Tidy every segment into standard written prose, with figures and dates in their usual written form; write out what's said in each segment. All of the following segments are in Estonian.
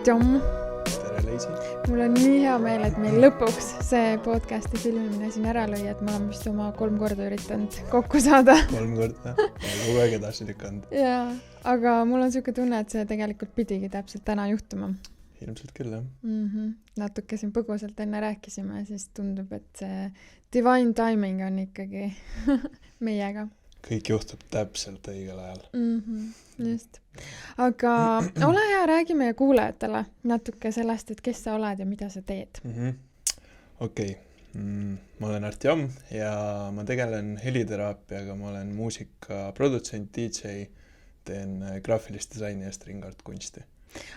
Tom. Tere, Leisi. Mul on nii hea meel, et meil lõpuks see podcasti filmimine siin ära lõi, et ma olen vist oma 3 korda üritanud kokku saada. 3 korda, kogu aeg edasi lükanud. Jaa, aga mul on siuke tunne, et see tegelikult pidigi täpselt täna juhtuma. Ilmselt küll, jah. Natuke siin põgusalt enne rääkisime, siis tundub, et see divine timing on ikkagi meiega. Kõik juhtub täpselt õigel ajal. Just. Aga ole hea, räägi meie kuulajatele natuke sellest, et kes sa oled ja mida sa teed. Okei. Ma olen Artjom ja ma tegelen heliteraapiaga, ma olen muusika, produtsent, DJ, teen graafilist disaini ja string-art kunsti.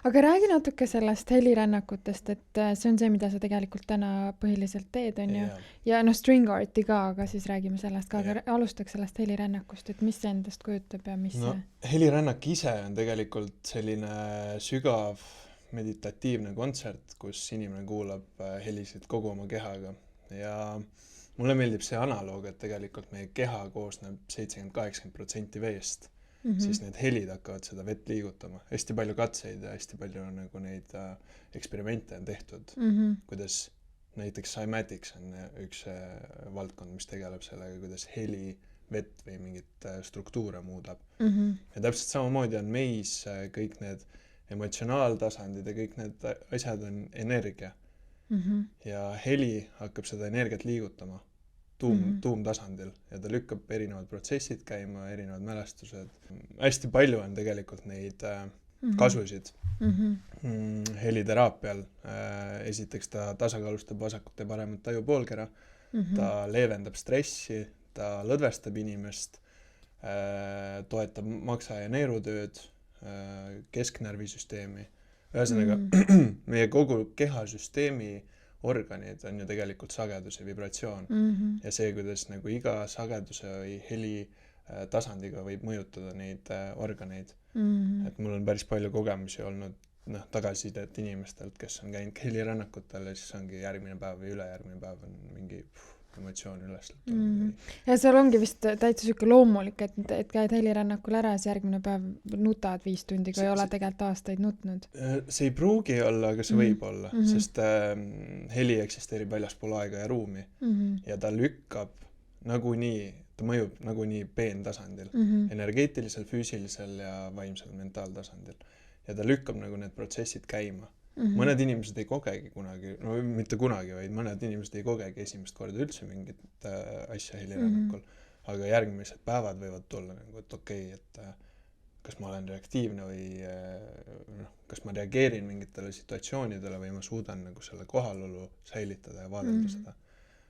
Aga räägi natuke sellest helirännakutest, et see on see, mida sa tegelikult täna põhiliselt teed, on ju? Ja string-arti ka, aga siis räägime sellest ka, aga alustaks sellest helirännakust, et mis see endast kujutab ja mis see... Helirännak ise on tegelikult selline sügav meditatiivne kontsert, kus inimene kuulab helisid kogu oma kehaga. Ja mulle meeldib see analoog, et tegelikult meie keha koosneb 70-80% veest. Siis need helid hakkavad seda vett liigutama. Hästi palju katseid ja hästi palju nagu neid eksperimente on tehtud. Kuidas näiteks Cymatics on üks valdkond, mis tegeleb sellega, kuidas heli, vett või mingit struktuure muudab. Ja täpselt samamoodi on meis kõik need emotsionaaltasandid ja kõik need asjad on energia. Ja heli hakkab seda energiat liigutama tuumtasandil ja ta lükkab erinevad protsessid käima, erinevad mälestused. Hästi palju on tegelikult neid kasusid heliteraapial. Esiteks ta tasakaalustab vasakut ja paremat tajupoolkera, ta leevendab stressi, ta lõdvestab inimest, toetab maksa- ja neerutööd, kesknärvisüsteemi. Ühesõnaga, meie kogu kehasüsteemi organid on ju tegelikult sagedus ja vibratsioon. Ja see, kuidas nagu iga sageduse või heli tasandiga võib mõjutada neid organeid. Et mul on päris palju kogemusi olnud tagasisidet inimestelt, kes on käinud helirännakutel ja siis ongi järgmine päev või ülejärgmine päev on mingi emotsioon üles. Ja seal ongi vist täitsa süke loomulik, et käid helirännakul ära ja järgmine päev nutad 5 tundi, kui ei ole tegelikult aastaid nutnud. See ei pruugi olla, aga see võib olla, sest heli eksisteerib väljaspool aega ja ruumi ja ta lükkab nagunii, ta mõjub nagunii peentasandil, energeetilisel, füüsilisel ja vaimsel mentaaltasandil. Ja ta lükkab nagu need protsessid käima. Mõned inimesed ei kogegi kunagi, no mitte kunagi, vaid mõned inimesed ei kogegi esimest korda üldse mingit asja helirännakul, aga järgmised päevad võivad tulla nagu, et okei, et kas ma olen reaktiivne või kas ma reageerin mingitele situatsioonidele või ma suudan nagu selle kohalolu säilitada ja vaadelda seda.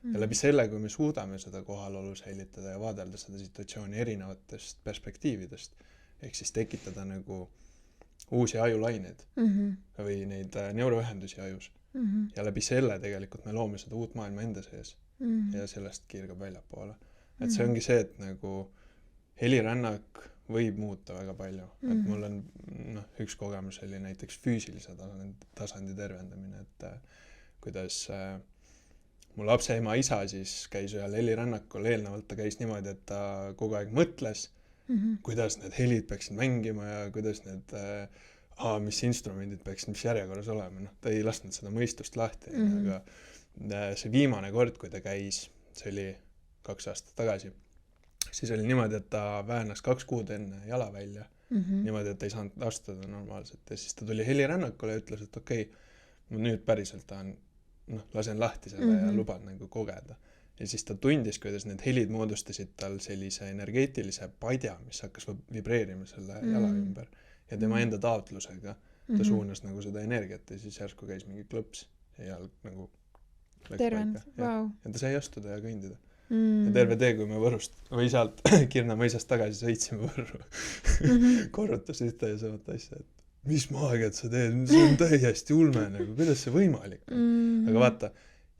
Ja läbi selle, kui me suudame seda kohalolu säilitada ja vaadelda seda situatsiooni erinevatest perspektiividest, ehk siis tekitada nagu uusi ajulaineid või neid neuroühendusi ajus. Ja läbi selle tegelikult me loome seda uut maailma enda sees ja sellest kiirgab väljapoole. Et see ongi see, et nagu helirännak võib muuta väga palju. Et mul on üks kogemus oli näiteks füüsilise tasandi tervendamine, et kuidas mu lapse ema isa siis käis ühel helirännakul, eelnevalt ta käis niimoodi, et ta kogu aeg mõtles, kuidas need helid peaksid mängima ja kuidas need, mis instrumendid peaksid, mis järjekorras olema. Ta ei lasknud seda mõistust lahti, aga see viimane kord, kui ta käis, see oli 2 aastat tagasi, siis oli niimoodi, et ta väänas 2 kuud enne jala välja, niimoodi, et ei saanud astuda normaalselt. Ja siis ta tuli helirännakule ja ütles, et okei, ma nüüd päriselt tahan, lasen lahti selle ja luban nagu kogeda. Ja siis ta tundis, kuidas need helid moodustasid tal sellise energeetilise padja, mis hakkas vibreerima selle jala ümber. Ja tema enda taotlusega ta suunas nagu seda energiat ja siis järsku käis mingi klõps ja jalg nagu läks paika. Ja ta sai astuda ja kõndida. Ja terve tee, kui me Võrust või sealt Kirna mõisast tagasi sõitsime Võrru, korrutas ühte ja samat asja, et mis maagiat sa teed, see on täiesti ulme, nagu, kuidas see võimalik on. Aga vaata,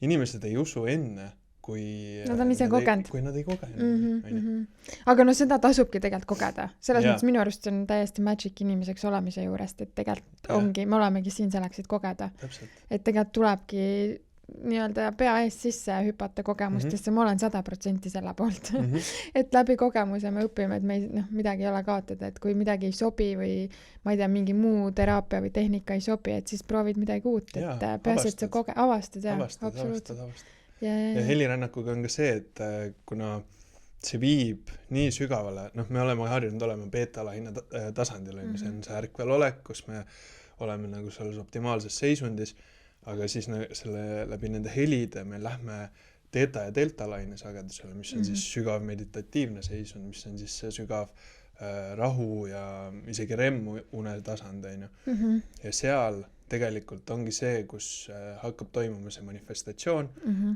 inimesed ei usu enne, kui nad on ise kogenud. Kui nad ei kogenud. Aga seda tasubki tegelikult kogeda. Selles mõttes minu arust on täiesti magic inimeseks olemise juurest, et tegelikult ongi, me olemegi siin selleks, et kogeda. Täpselt. Et tegelikult tulebki nii-öelda pea ees sisse hüpata kogemustesse, ma olen 100% selle poolt. Et läbi kogemuse me õpime, et me midagi ei ole kaotada, et kui midagi ei sobi või ma ei tea, mingi muu teraapia või tehnika ei sobi, et siis proovid midagi uut, et peaasi, et sa avastad. Ja helirännakuga on ka see, et kuna see viib nii sügavale, me oleme harjunud olema beeta-laine tasandil, see on see ärkvel olek, kus me oleme nagu selles optimaalses seisundis, aga siis selle läbi nende helide me lähme teeta- ja delta-laine sagedusele, mis on siis sügav meditatiivne seisund, mis on siis see sügav rahu ja isegi REM-une tasand, ja seal tegelikult ongi see, kus hakkab toimuma see manifestatsioon,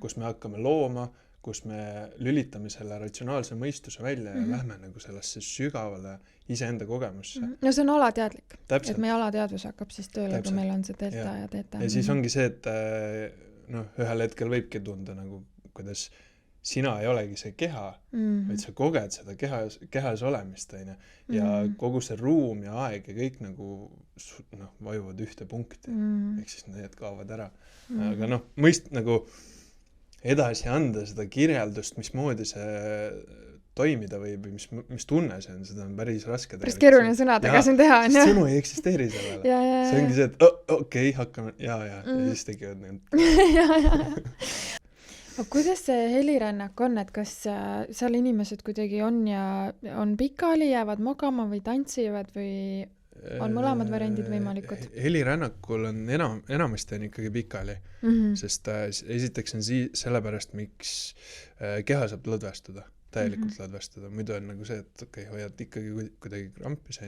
kus me hakkame looma, kus me lülitame selle ratsionaalse mõistuse välja ja lähme nagu sellesse sügavale iseenda kogemusse. No see on alateadlik. Täpselt. Et meie alateadvus hakkab siis tööle, kui meil on see delta ja teeta. Ja siis ongi see, et ühel hetkel võibki tunda nagu, kuidas sina ei olegi see keha, vaid sa koged seda kehas olemist, ja kogu see ruum ja aeg ja kõik nagu vajuvad ühte punkti. Ehk siis need kaovad ära. Aga mõist nagu edasi anda seda kirjeldust, mismoodi see toimida võib või mis tunne see on, seda on päris raske. Päris keeruline sõnadega siin teha. Sõnu ei eksisteeri sellele. See ongi see, et okei, hakkame, ja siis tegivad need. Aga kuidas see helirännak on, et kas seal inimesed kuidagi on pikali, jäävad magama või tantsivad või on mõlemad variandid võimalikud? Helirännakul on enamasti on ikkagi pikali, sest esiteks on sellepärast, miks keha saab lõdvestuda, täielikult lõdvestuda. Muidu on nagu see, et hoiad ikkagi kuidagi krampis.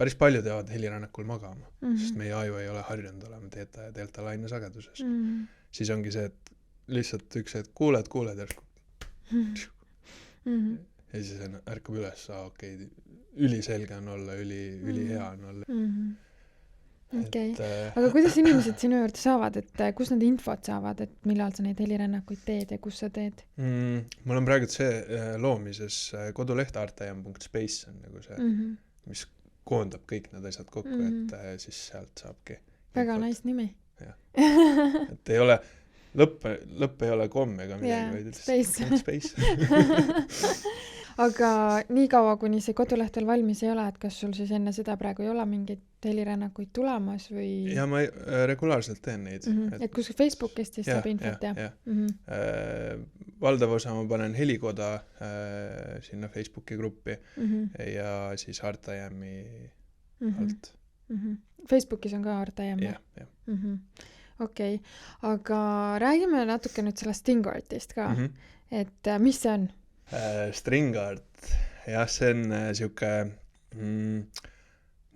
Päris palju teevad helirännakul magama, sest meie aju ei ole harjunud olema teeta- ja delta-laine sageduses. Siis ongi see, et lihtsalt üks hetk kuuled järsku. Ja siis ärkab üles, okei, üliselge on olla, ülihea on olla. Okei. Aga kuidas inimesed sinu juurde saavad, et kus nad infot saavad, et millal sa neid helirännakuid teed ja kus sa teed? Mul on praegu see loomises koduleht artajam.space on nagu see, mis koondab kõik need asjad kokku, et siis sealt saabki. Väga nice nimi. Et ei ole, lõpp ei ole komm ega midagi, vaid space. Aga nii kaua, kuni see koduleht veel valmis ei ole, et kas sul siis enne seda praegu ei ole mingeid helirännakuid tulemas või? Ja ma regulaarselt teen neid. Et kus Facebookist siis saab infot, valdav osa ma panen helikoda sinna Facebooki gruppi ja siis Artajami alt. Facebookis on ka Artajam? Okei, aga räägime natuke nüüd sellest Stringartist ka, et mis see on? Stringart, see on siuke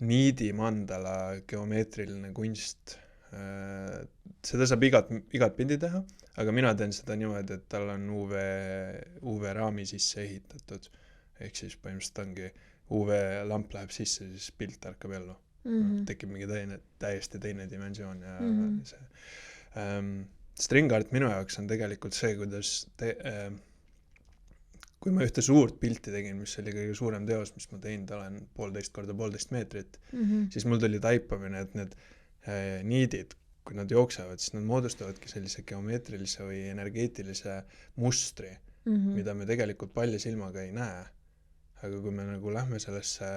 niidimandala geomeetriline kunst. Seda saab igat pidi teha, aga mina teen seda niimoodi, et tal on UV-raami sisse ehitatud. Ehk siis põhimõtteliselt ongi UV-lamp läheb sisse, siis pilt ärkab ellu. Tekib mingi täiesti teine dimensioon. Ja see. Stringart minu jaoks on tegelikult see, kuidas kui ma ühte suurt pilti tegin, mis oli kõige suurem teos, mis ma teinud olen 1,5 korda 1,5 meetrit, siis mul tuli taipamine, et need niidid, kui nad jooksevad, siis nad moodustavadki sellise geomeetrilise või energeetilise mustri, mida me tegelikult palja silmaga ei näe. Aga kui me nagu lähme sellesse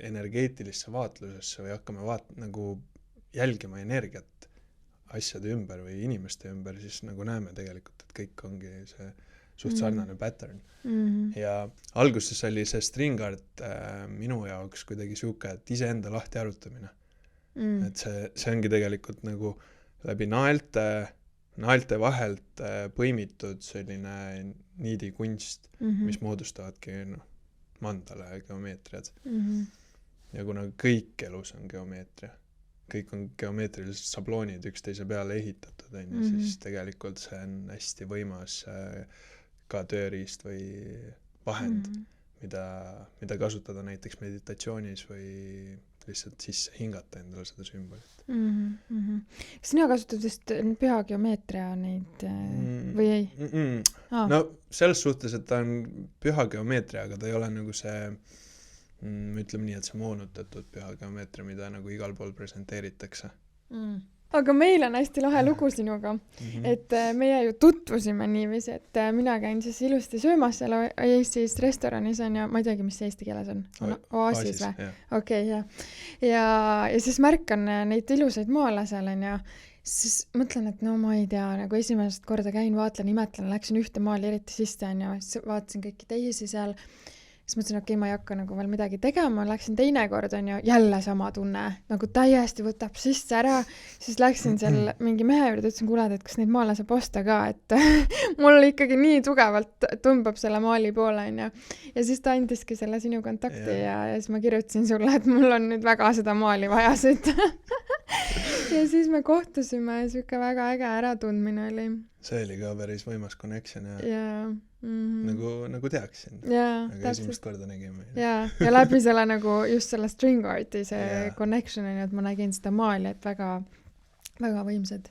energeetilisse vaatlusesse või hakkame nagu jälgima energiat asjade ümber või inimeste ümber, siis nagu näeme tegelikult, et kõik ongi see suht sarnane pattern. Ja alguses oli see Stringart minu jaoks kuidagi siuke, et iseenda lahti arutamine. Et see ongi tegelikult nagu läbi naelte vahelt põimitud selline niidikunst, mis moodustavadki mandala ja geomeetriad. Ja kuna kõik elus on geomeetria, kõik on geomeetrilised sabloonid üksteise peale ehitatud, siis tegelikult see on hästi võimas ka tööriist või vahend, mida kasutada näiteks meditatsioonis või lihtsalt sisse hingata endale seda sümbolit. Sina kasutad vist püha geomeetria neid või ei? No selles suhtes, et ta on püha geomeetria, aga ta ei ole nagu see, ütleme nii, et see moonutatud püha geomeetria, mida nagu igal pool presenteeritakse. aga meil on hästi lahe lugu sinuga, et meie ju tutvusime niiviisi, et mina käin siis ilusti söömas seal Eestis restoranis on ja ma ei teagi, mis eesti keeles on. Oasis või? Okei, jah. Ja siis märkan neid ilusaid maale seal on ja siis mõtlen, et no ma ei tea, nagu esimesest korda käin, vaatlen, imetlen, läksin ühte maali eriti sisse on ja siis vaatasin kõiki teisi seal. Siis mõtlesin, okei, ma ei hakka nagu veel midagi tegema, läksin teine kord on ju jälle sama tunne, nagu täiesti võtab sisse ära, siis läksin seal mingi mehe juurde, ütlesin, kuule, et kas neid maale saab osta ka, et mul ikkagi nii tugevalt tõmbab selle maali poole on ju. Ja siis ta andiski selle sinu kontakti ja siis ma kirjutasin sulle, et mul on nüüd väga seda maali vaja siit. Ja siis me kohtusime ja siuke väga äge äratundmine oli. See oli ka päris võimas connection ja nagu teaksin. Aga esimest korda nägime. Ja läbi selle nagu just selle string arti see connection on, et ma nägin seda maali, et väga, väga võimsad.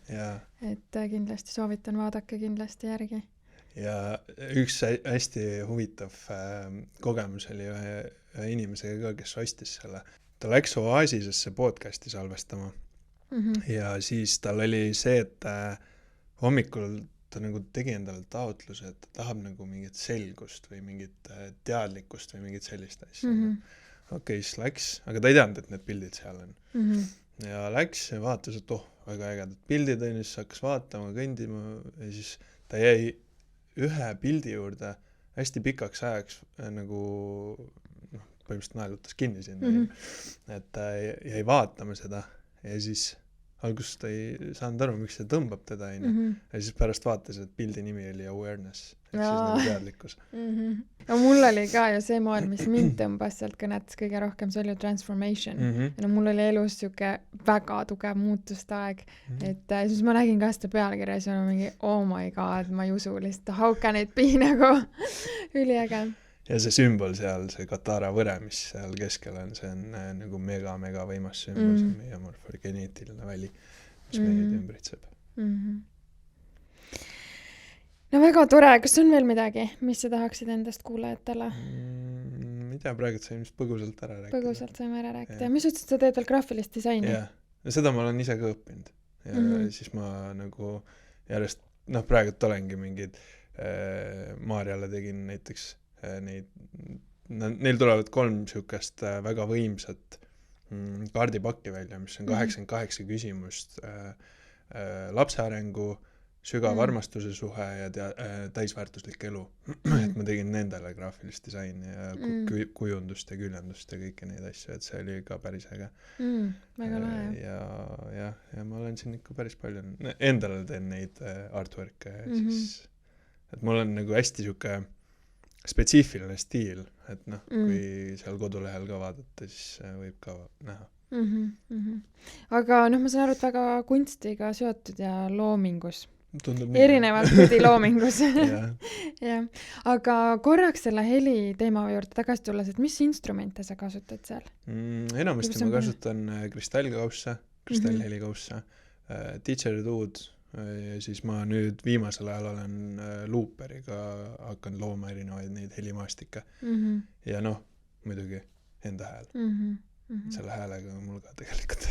Et kindlasti soovitan, vaadake kindlasti järgi. Ja üks hästi huvitav kogemus oli ühe inimesega ka, kes ostis selle. Ta läks Oasisesse podcasti salvestama ja siis tal oli see, et hommikul ta nagu tegi endale taotluse, et ta tahab nagu mingit selgust või mingit teadlikkust või mingit sellist asja. Okei, siis läks, aga ta ei teadnud, et need pildid seal on. Ja läks ja vaatas, et väga ägedad pildid on, siis hakkas vaatama, kõndima ja siis ta jäi ühe pildi juurde hästi pikaks ajaks nagu põhimõtteliselt naelutas kinni sinna. Et ta jäi vaatama seda ja siis alguses ta ei saanud aru, miks see tõmbab teda ja siis pärast vaatas, et pildi nimi oli awareness, ehk siis nagu teadlikkus. No mul oli ka ju see moel, mis mind tõmbas sealt kõnetas kõige rohkem, see oli transformation. Ja no mul oli elus siuke väga tugev muutuste aeg, et siis ma nägin ka seda pealkirja ja see oli mingi oh my god, ma ei usu lihtsalt, how can it be nagu üliäge. Ja see sümbol seal, see Katara võre, mis seal keskel on, see on nagu mega võimas sümbol, see on meie morfogeneetiline väli, mis meid ümbritseb. No väga tore, kas on veel midagi, mis sa tahaksid endast kuulajatele? Mida praegu saime põgusalt ära rääkida? Põgusalt saime ära rääkida. Ja mis ütlesid, sa teed veel graafilist disaini? Ja seda ma olen ise ka õppinud. Ja siis ma nagu järjest, praegu olengi mingid Maarjale tegin näiteks neil tulevad 3 siukest väga võimsat kaardipakki välja, mis on 88 küsimust lapse arengu, sügav armastuse suhe ja täisväärtuslik elu. Et ma tegin nendele graafilist disaini ja kujundust ja küljendust ja kõiki neid asju, et see oli ka päris äge. Väga lahe. Ja ma olen siin ikka päris palju, endale teen neid artwork'e ja siis, et mul on nagu hästi siuke spetsiifiline stiil, et kui seal kodulehel ka vaadata, siis võib ka näha. Aga ma saan aru, et väga kunstiga seotud ja loomingus. Tundub erinevalt pidi loomingus. Ja. Aga korraks selle heli teema juurde tagasi tulles, et mis instrumente sa kasutad seal? Enamasti ma kasutan kristallkausse, kristallhelikausse, didgeridoo'd, ja siis ma nüüd viimasel ajal olen luuperiga hakanud looma erinevaid neid helimaastikke. Ja muidugi enda hääl. Selle häälega on mul ka tegelikult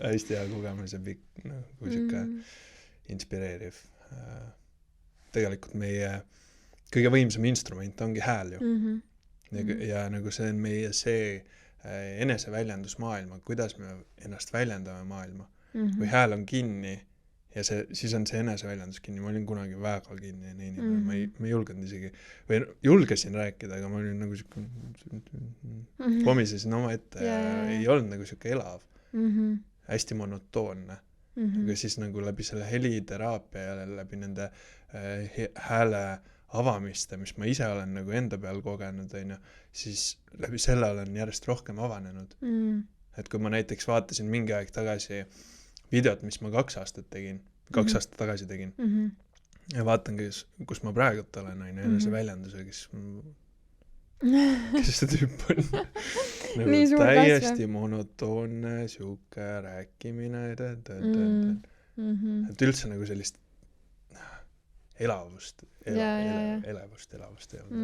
hästi hea kogemus ja pikk, kui siuke inspireeriv. Tegelikult meie kõige võimsam instrument ongi hääl ju. Ja nagu see on meie see eneseväljendusmaailma, kuidas me ennast väljendame maailma. Kui hääl on kinni ja siis on see eneseväljendus kinni. Ma olin kunagi väga kinni ja nii, ma ei julgenud isegi, või julgesin rääkida, aga ma olin nagu komisesin oma ette ja ei olnud nagu siuke elav. Hästi monotoonne. Aga siis nagu läbi selle heliteraapia ja läbi nende hääle avamiste, mis ma ise olen nagu enda peal kogenud, siis läbi selle olen järjest rohkem avanenud. Et kui ma näiteks vaatasin mingi aeg tagasi videot, mis ma 2 aastat tagasi tegin. Ja vaatan, kus ma praegu olen, enese väljenduse, kes see tüüp on. Nagu täiesti monotoonne, siuke rääkimine. Et üldse nagu sellist elavust ei olnud.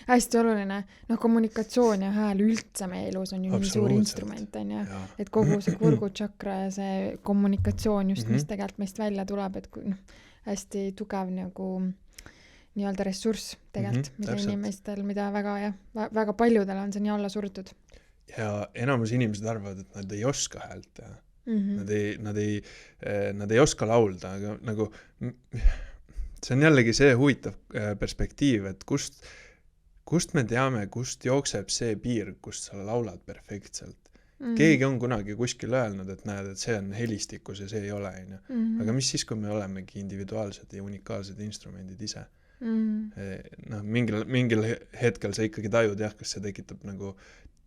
Hästi oluline, kommunikatsioon ja hääl üldse meie elus on ju nii suur instrument, on ju, et kogu see kurgutšakra ja see kommunikatsioon just, mis tegelikult meist välja tuleb, et hästi tugev nagu nii-öelda ressurss tegelikult, mida inimestel, mida väga paljudel on see nii alla surutud. Ja enamus inimesed arvavad, et nad ei oska häält teha. Nad ei oska laulda, aga nagu see on jällegi see huvitav perspektiiv, et kust me teame, kust jookseb see piir, kust sa laulad perfektselt. Keegi on kunagi kuskil öelnud, et näed, et see on helistikus ja see ei ole. Aga mis siis, kui me olemegi individuaalsed ja unikaalsed instrumendid ise? Mingil hetkel sa ikkagi tajud, kas see tekitab nagu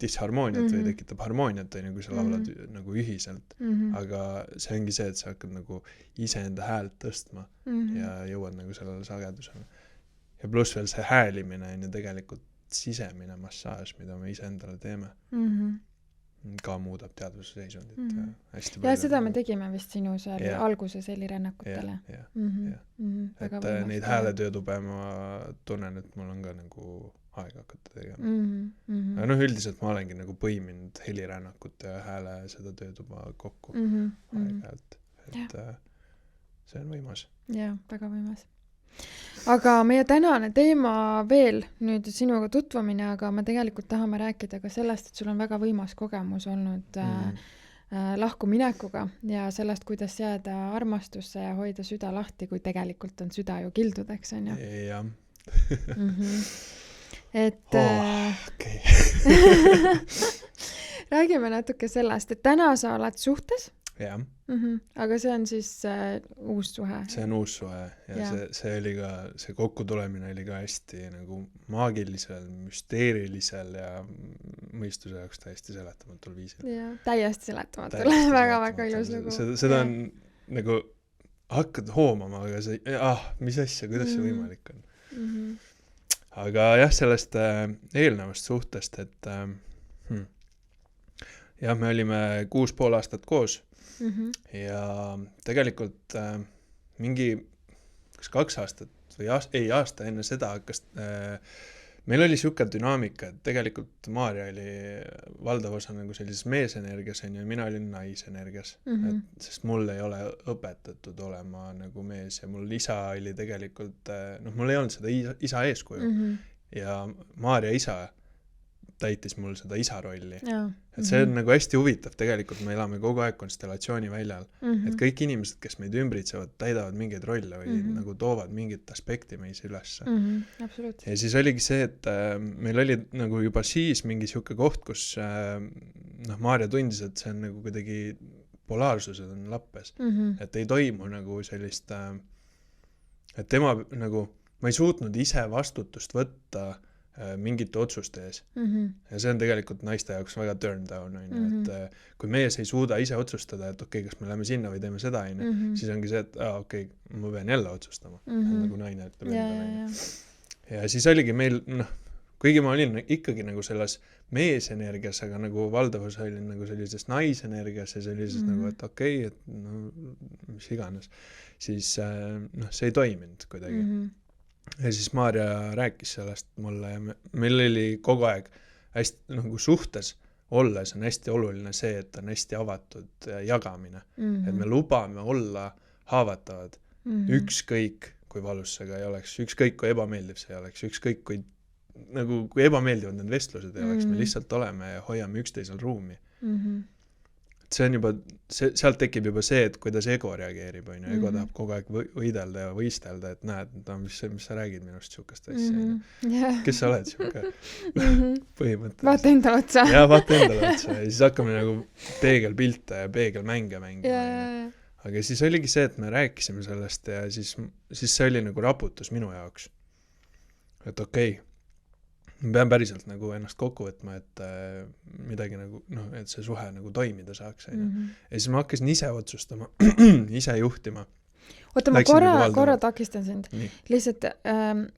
disharmooniat või tekitab harmooniat, kui sa laulad nagu ühiselt. Aga see ongi see, et sa hakkad nagu iseenda häält tõstma ja jõuad nagu sellele sagedusele. Ja pluss veel see häälimine on ju tegelikult sisemine massaaž, mida me iseendale teeme. Ka muudab teadvuse seisundit. Ja seda me tegime vist sinu seal alguses helirännakutele. Et neid hääletöötube ma tunnen, et mul on ka nagu aega hakata tegema. Aga üldiselt ma olengi nagu põiminud helirännakut ja hääle seda töötuba kokku aeg-ajalt. Et see on võimas. Jaa, väga võimas. Aga meie tänane teema veel nüüd sinuga tutvamine, aga me tegelikult tahame rääkida ka sellest, et sul on väga võimas kogemus olnud lahkuminekuga ja sellest, kuidas jääda armastusse ja hoida süda lahti, kui tegelikult on süda ju kildudeks, on ju? Jah. Et räägime natuke sellest, et täna sa oled suhtes. Jah. Aga see on siis uus suhe. See on uus suhe ja see oli ka, see kokkutulemine oli ka hästi nagu maagilisel, müsteerilisel ja mõistuse jaoks täiesti seletamatul viisil. Täiesti seletamatul. Väga ilus lugu. Seda on nagu hakkad hoomama, aga see, mis asja, kuidas see võimalik on. Aga jah, sellest eelnevast suhtest, et jah, me olime 6,5 aastat koos ja tegelikult mingi 2 aastat või aasta enne seda hakkas, meil oli siuke dünaamika, et tegelikult Maarja oli valdav osa nagu sellises meesenergias ja mina olin naisenergias, sest mul ei ole õpetatud olema nagu mees ja mul isa oli tegelikult, mul ei olnud seda isa eeskuju ja Maarja isa täitis mul seda isa rolli. Et see on nagu hästi huvitav, tegelikult me elame kogu aeg konstellatsiooni väljal, et kõik inimesed, kes meid ümbritsevad, täidavad mingeid rolle või nagu toovad mingit aspekti meis ülesse. Ja siis oligi see, et meil oli nagu juba siis mingi siuke koht, kus Maarja tundis, et see on nagu kuidagi polaarsused on lappes, et ei toimu nagu sellist, et tema nagu, ma ei suutnud ise vastutust võtta mingite otsuste ees. Ja see on tegelikult naiste jaoks väga turn down, et kui mees ei suuda ise otsustada, et kas me läheme sinna või teeme seda, siis ongi see, et ma pean jälle otsustama, nagu naine ütleb endale. Ja siis oligi meil, kuigi ma olin ikkagi nagu selles meesenergias, aga nagu valdavus oli nagu sellises naisenergias ja sellises nagu, et et mis iganes, siis see ei toiminud kuidagi. Ja siis Maarja rääkis sellest mulle ja meil oli kogu aeg hästi nagu suhtes olles on hästi oluline see, et on hästi avatud jagamine. Et me lubame olla haavatavad ükskõik kui valus see ka ei oleks, ükskõik kui ebameeldiv see ei oleks, ükskõik kui ebameeldivad need vestlused ei oleks, me lihtsalt oleme ja hoiame üksteisel ruumi. See on juba, sealt tekib juba see, et kuidas ego reageerib, ego tahab kogu aeg võidelda ja võistelda, et näed, mis sa räägid minust siukest asja. Kes sa oled siuke põhimõtteliselt? Vaata endale otsa. Ja vaata endale otsa ja siis hakkame nagu peegelpilte ja peegelmänge mängima. Aga siis oligi see, et me rääkisime sellest ja siis see oli nagu raputus minu jaoks. Et ma pean päriselt nagu ennast kokku võtma, et midagi nagu, et see suhe nagu toimida saaks. Ja siis ma hakkasin ise otsustama, ise juhtima. Oota, ma korra takistan sind. Lihtsalt,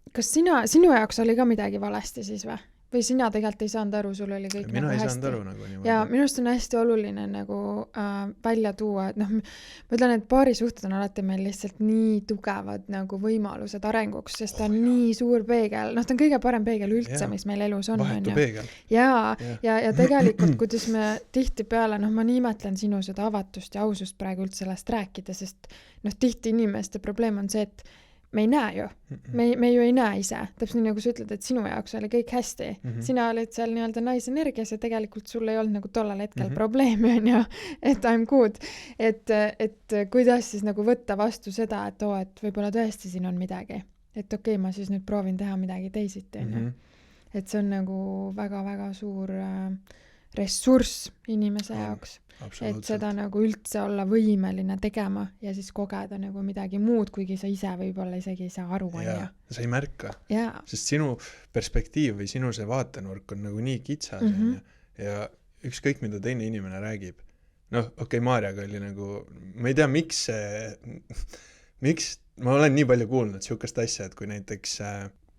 kas sinu jaoks oli ka midagi valesti siis või? või sina tegelikult ei saanud aru, sul oli kõik mina nagu ei hästi. saanud aru nagu niimoodi. Ja minu arust on hästi oluline nagu välja tuua, et noh, ma ütlen, et paarisuhted on alati meil lihtsalt nii tugevad nagu võimalused arenguks, sest ta on nii suur peegel, noh, ta on kõige parem peegel üldse, mis meil elus on. Vahetu peegel. Ja tegelikult, kuidas me tihtipeale, noh, ma nimetlen sinu seda avatust ja ausust praegu üldse sellest rääkida, sest noh, tihti inimeste probleem on see, et me ei näe ju. Me ju ei näe ise. Täpselt nii nagu sa ütled, et sinu jaoks oli kõik hästi. Sina olid seal nii-öelda naisenergias ja tegelikult sul ei olnud nagu tollal hetkel probleemi, on ju, et I'm good. Et kuidas siis nagu võtta vastu seda, et et võib-olla tõesti siin on midagi. Et okei, ma siis nüüd proovin teha midagi teisiti, on ju. Et see on nagu väga-väga suur ressurss inimese jaoks. Et seda nagu üldse olla võimeline tegema ja siis kogeda nagu midagi muud, kuigi sa ise võib-olla isegi ei saa aru. Ja, sa ei märka. Sest sinu perspektiiv või sinu see vaatenurk on nagu nii kitsas ja ükskõik, mida teine inimene räägib. Noh, okei, Maarjaga oli nagu, ma ei tea, miks ma olen nii palju kuulnud siukest asja, et kui näiteks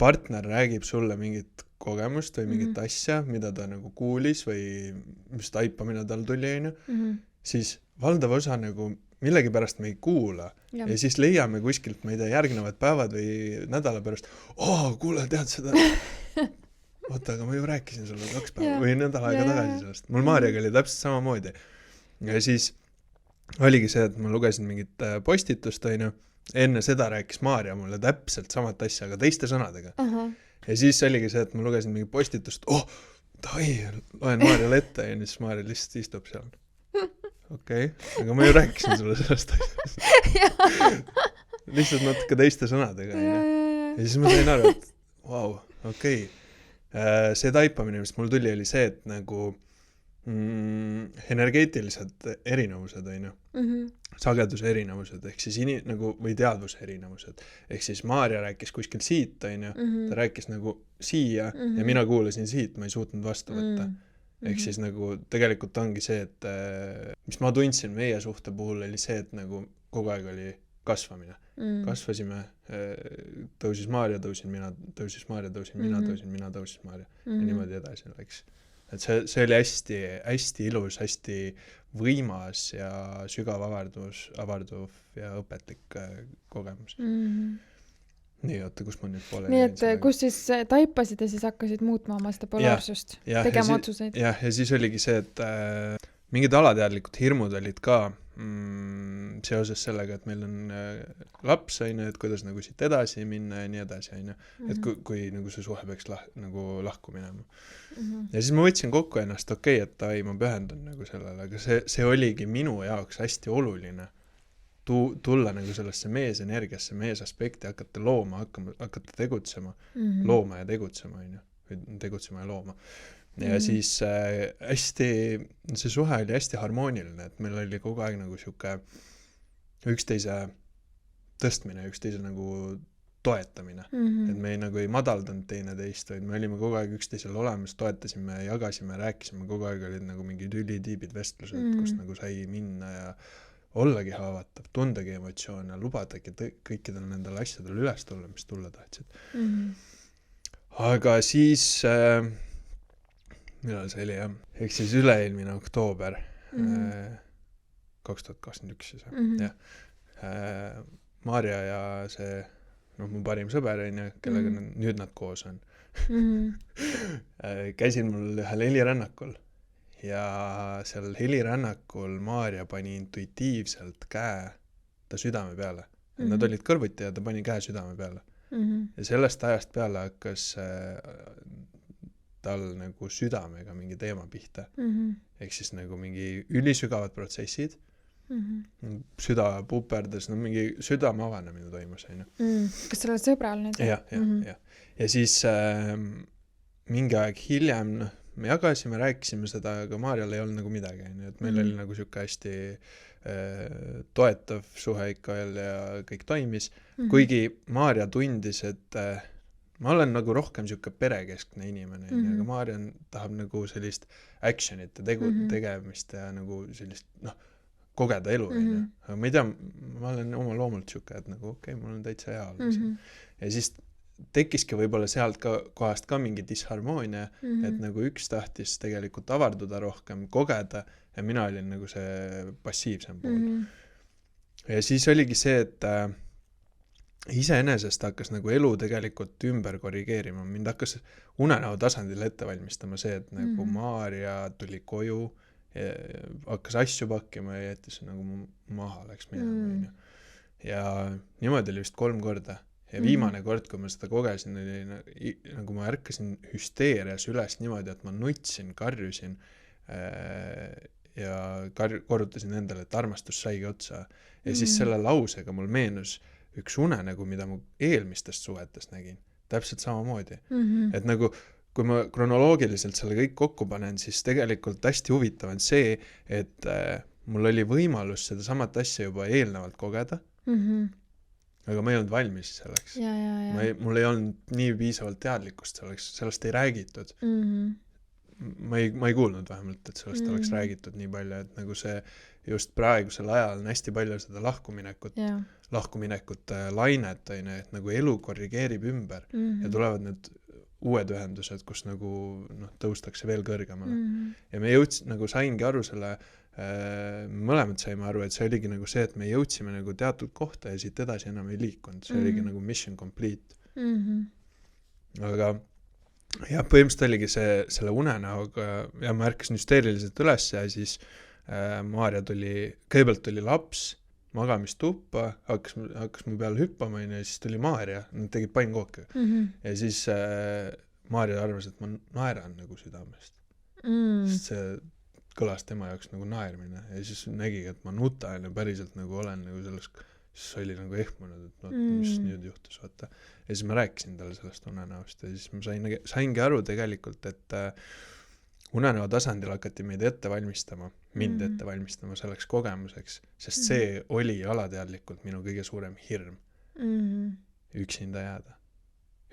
partner räägib sulle mingit kogemust või mingit asja, mida ta nagu kuulis või mis taipamine tal tuli, siis valdav osa nagu millegipärast me ei kuula ja siis leiame kuskilt, ma ei tea, järgnevad päevad või nädala pärast, kuule, tead seda, oota, aga ma ju rääkisin sulle 2 päeva või nädal aega tagasi sellest. Mul Maarjaga oli täpselt samamoodi. Ja siis oligi see, et ma lugesin mingit postitust, enne seda rääkis Maarja mulle täpselt samat asja, aga teiste sõnadega. Ja siis oligi see, et ma lugesin mingi postitust, loen Maarjale ette ja siis Maarja lihtsalt istub seal. Okei, aga ma ju rääkisin sulle sellest asjast. Lihtsalt natuke teiste sõnadega. Ja siis ma sain aru, et okei. See taipamine, mis mul tuli, oli see, et nagu energeetilised erinevused, sageduse erinevused, ehk siis nagu, või teadvuse erinevused. Ehk siis Maarja rääkis kuskil siit, ta rääkis nagu siia ja mina kuulasin siit, ma ei suutnud vastu võtta. Ehk siis nagu tegelikult ongi see, et mis ma tundsin meie suhte puhul oli see, et nagu kogu aeg oli kasvamine. Kasvasime, tõusis Maarja, tõusin mina, tõusis Maarja, tõusin mina, tõusin mina, tõusis Maarja. Ja niimoodi edasi läks. Et see oli hästi, hästi ilus, hästi võimas ja sügav avarduv ja õpetlik kogemus. Nii, oota, kus ma nüüd pole. Nii, et kus siis taipasid ja siis hakkasid muutma oma seda polaarsust, tegema otsuseid. Ja siis oligi see, et mingid alateadlikud hirmud olid ka seoses sellega, et meil on laps, et kuidas nagu siit edasi minna ja nii edasi, et kui nagu see suhe peaks nagu lahku minema. Ja siis ma võtsin kokku ennast, et ma pühendun nagu sellele, aga see oligi minu jaoks hästi oluline tulla nagu sellesse meesenergiasse, meesaspekti, hakata looma, hakata tegutsema, looma ja tegutsema, või tegutsema ja looma. Ja siis see suhe oli hästi harmooniline, et meil oli kogu aeg nagu siuke üksteise tõstmine, üksteise nagu toetamine. Et me nagu ei madaldanud teineteist, vaid me olime kogu aeg üksteisel olemas, toetasime, jagasime, rääkisime, kogu aeg olid nagu mingid ülitiibid vestlused, kus nagu sai minna ja ollagi haavatav, tundagi emotsioone, lubadagi kõikidel nendel asjadel üles tulla, mis tulla tahtsid. Aga siis millal see oli, jah? Ehk siis üleilmine oktoober 2021 siis, jah. Maarja ja see, mu parim sõber, kellega nüüd nad koos on. Käisin mul ühel helirännakul ja seal helirännakul Maarja pani intuitiivselt käe ta südame peale. Nad olid kõrvuti ja ta pani käe südame peale. Ja sellest ajast peale hakkas tal nagu südamega mingi teema pihta. Ehk siis nagu mingi ülisügavad protsessid. Süda puperdas, mingi südame avanemine toimus. Kas sul oli sõbral nüüd? Ja. Ja siis mingi aeg hiljem me jagasime, rääkisime seda, aga Maarjal ei olnud nagu midagi. Et meil oli nagu siuke hästi toetav suhe ikka veel ja kõik toimis. Kuigi Maarja tundis, et ma olen nagu rohkem siuke perekeskne inimene, aga Maarja tahab nagu sellist actionit ja tegemist ja nagu sellist, kogeda elu. Aga ma ei tea, ma olen oma loomult siuke, et nagu mul on täitsa hea olla. Ja siis tekkiski võib-olla sealt kohast ka mingi disharmoonia, et nagu üks tahtis tegelikult avarduda rohkem, kogeda ja mina olin nagu see passiivsem pool. Ja siis oligi see, et iseenesest hakkas nagu elu tegelikult ümber korrigeerima. Mind hakkas unenäo tasandil ette valmistama see, et nagu Maarja tuli koju, hakkas asju pakkima ja jättis nagu maha, läks minema. Ja niimoodi oli vist 3 korda. Ja viimane kord, kui ma seda kogesin, oli nagu ma ärkasin hüsteerias üles niimoodi, et ma nutsin, karjusin ja korrutasin endale, et armastus saigi otsa. Ja siis selle lausega mul meenus üks unenägu, mida ma eelmistest suhetest nägin. Täpselt samamoodi. Et nagu, kui ma kronoloogiliselt selle kõik kokku panen, siis tegelikult hästi huvitav on see, et mul oli võimalus seda samat asja juba eelnevalt kogeda, aga ma ei olnud valmis selleks. Mul ei olnud nii piisavalt teadlikkust selleks, sellest ei räägitud. Ma ei kuulnud vähemalt, et sellest oleks räägitud nii palju, et nagu see just praegusel ajal on hästi palju seda lahkuminekut lainet, et nagu elu korrigeerib ümber ja tulevad need uued ühendused, kus nagu tõustakse veel kõrgemale. Ja me nagu saingi aru selle, mõlemad saime aru, et see oligi nagu see, et me jõudsime nagu teatud kohta ja siit edasi enam ei liikunud. See oligi nagu mission complete. Aga ja põhimõtteliselt oligi selle unenäoga ja ma ärkasin hüsteeriliselt üles ja siis Maarja kõigepealt tuli laps magamistuppa, hakkas mu peale hüppama ja siis tuli Maarja, nad tegid pannkooke. Ja siis Maarja arvas, et ma naeran nagu südamest. Sest see kõlas tema jaoks nagu naermine ja siis nägigi, et ma nutan ja päriselt nagu olen nagu selles, siis oli nagu ehmunud, et mis nüüd juhtus, vaata. Ja siis ma rääkisin talle sellest unenäost ja siis ma saingi aru tegelikult, et unenäo tasandil hakati mind ette valmistama selleks kogemuseks, sest see oli alateadlikult minu kõige suurem hirm. Üksinda jääda,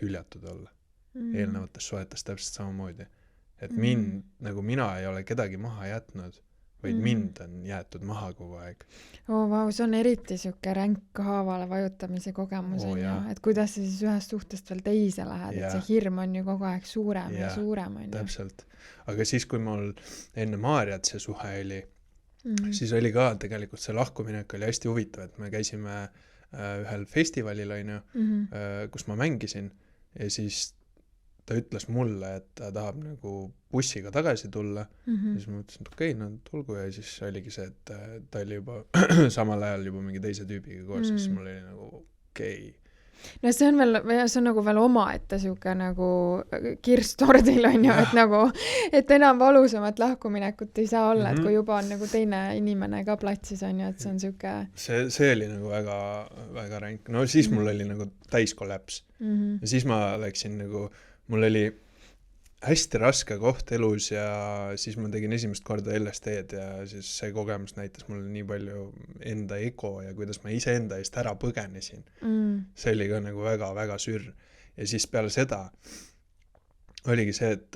hüljatud olla. Eelnevates suhetes täpselt samamoodi. Et nagu mina ei ole kedagi maha jätnud, vaid mind on jäetud maha kogu aeg. See on eriti siuke ränk haavale vajutamise kogemus on ju, et kuidas sa siis ühest suhtest veel teise lähed, et see hirm on ju kogu aeg suurem ja suurem on ju. Täpselt. Aga siis, kui mul enne Maarjat see suhe oli, siis oli ka tegelikult see lahkuminek oli hästi huvitav, et me käisime ühel festivalil, kus ma mängisin ja siis ta ütles mulle, et ta tahab nagu bussiga tagasi tulla ja siis ma mõtlesin, et okei, tulgu ja siis oligi see, et ta oli juba samal ajal juba mingi teise tüübiga koos, siis mul oli nagu okei. No see on nagu veel omaette siuke nagu kirst tordil on ju, et nagu, et enam valusamat lahkuminekut ei saa olla, et kui juba on nagu teine inimene ka platsis on ju, et see on siuke... See oli nagu väga, väga ränk. No siis mul oli nagu täiskollaps. Ja siis ma läksin nagu, mul oli hästi raske koht elus ja siis ma tegin esimest korda LSD-d ja siis see kogemus näitas mulle nii palju enda ego ja kuidas ma iseenda eest ära põgenesin. See oli ka nagu väga-väga sür. Ja siis peale seda oligi see, et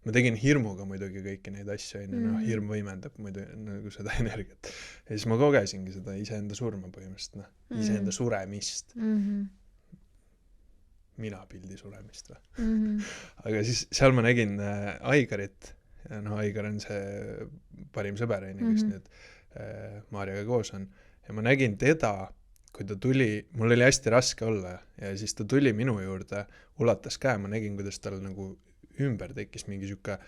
ma tegin hirmuga muidugi kõiki neid asju, hirm võimendab muidu nagu seda energiat. Ja siis ma kogesingi seda iseenda surma põhimõtteliselt, iseenda suremist. Mina pildi suremist või. Aga siis seal ma nägin Aigarit. Ja Aigar on see parim sõber, kes nüüd Maarjaga koos on. Ja ma nägin teda, kui ta tuli, mul oli hästi raske olla ja siis ta tuli minu juurde, ulatas käe, ma nägin, kuidas tal nagu ümber tekkis mingi siuke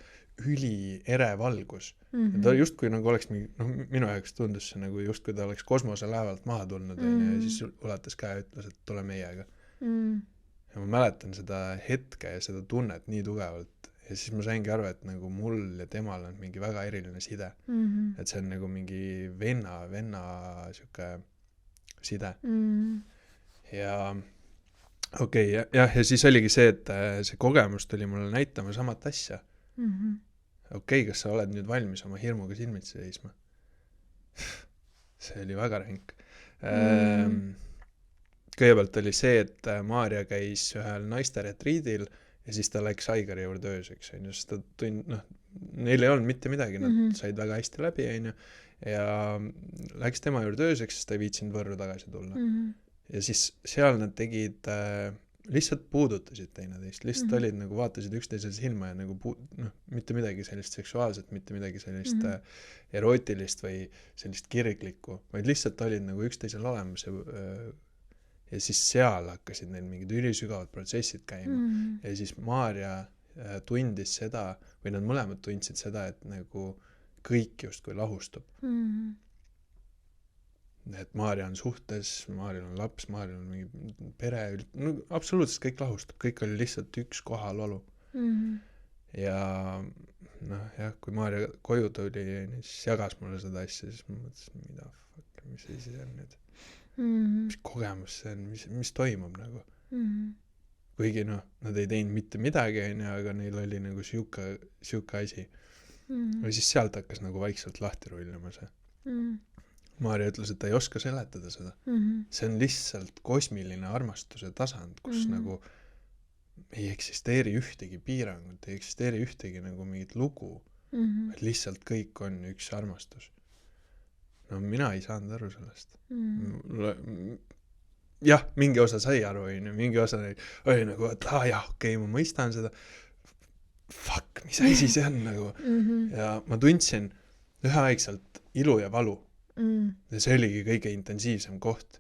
üli ere valgus. Ja ta justkui nagu oleks mingi, minu jaoks tundus see nagu justkui ta oleks kosmoselaevalt maha tulnud ja siis ulatas käe ja ütles, et tule meiega. Ja ma mäletan seda hetke ja seda tunnet nii tugevalt ja siis ma saingi aru, et nagu mul ja temal on mingi väga eriline side. Et see on nagu mingi venna siuke side. Ja okei, ja siis oligi see, et see kogemus tuli mulle näitama samat asja. Okei, kas sa oled nüüd valmis oma hirmuga silmitsi seisma? See oli väga ränk. Kõigepealt oli see, et Maarja käis ühel naiste retriidil ja siis ta läks Aigari juurde ööseks. Sest neil ei olnud mitte midagi, nad said väga hästi läbi ja läks tema juurde ööseks, sest ta ei viitsinud Võrru tagasi tulla. Ja siis seal nad tegid lihtsalt puudutasid teineteist, lihtsalt olid nagu, vaatasid üksteisele silma ja nagu mitte midagi sellist seksuaalset, mitte midagi sellist erootilist või sellist kirglikku, vaid lihtsalt olid nagu üksteisel olemas ja siis seal hakkasid neil mingid ülisügavad protsessid käima ja siis Maarja tundis seda, või nad mõlemad tundsid seda, et nagu kõik justkui lahustub. Et Maarja on suhtes, Maarjal on laps, Maarjal on mingi pere, no absoluutselt kõik lahustub, kõik oli lihtsalt üks kohalolu. Ja jah, kui Maarja koju tuli, siis jagas mulle seda asja, siis ma mõtlesin, mida fuck, mis asi see on nüüd? Mis kogemus see on, mis toimub nagu? Kuigi nad ei teinud mitte midagi, aga neil oli nagu siuke asi. Ja siis sealt hakkas nagu vaikselt lahti rullima see. Maarja ütles, et ta ei oska seletada seda. See on lihtsalt kosmiline armastuse tasand, kus nagu ei eksisteeri ühtegi piirangut, ei eksisteeri ühtegi nagu mingit lugu, et lihtsalt kõik on üks armastus. No mina ei saanud aru sellest. Jah, mingi osa sai aru, mingi osa oli nagu, et okei, ma mõistan seda. Fuck, mis asi see on nagu. Ja ma tundsin üheaegselt ilu ja valu. Ja see oligi kõige intensiivsem koht,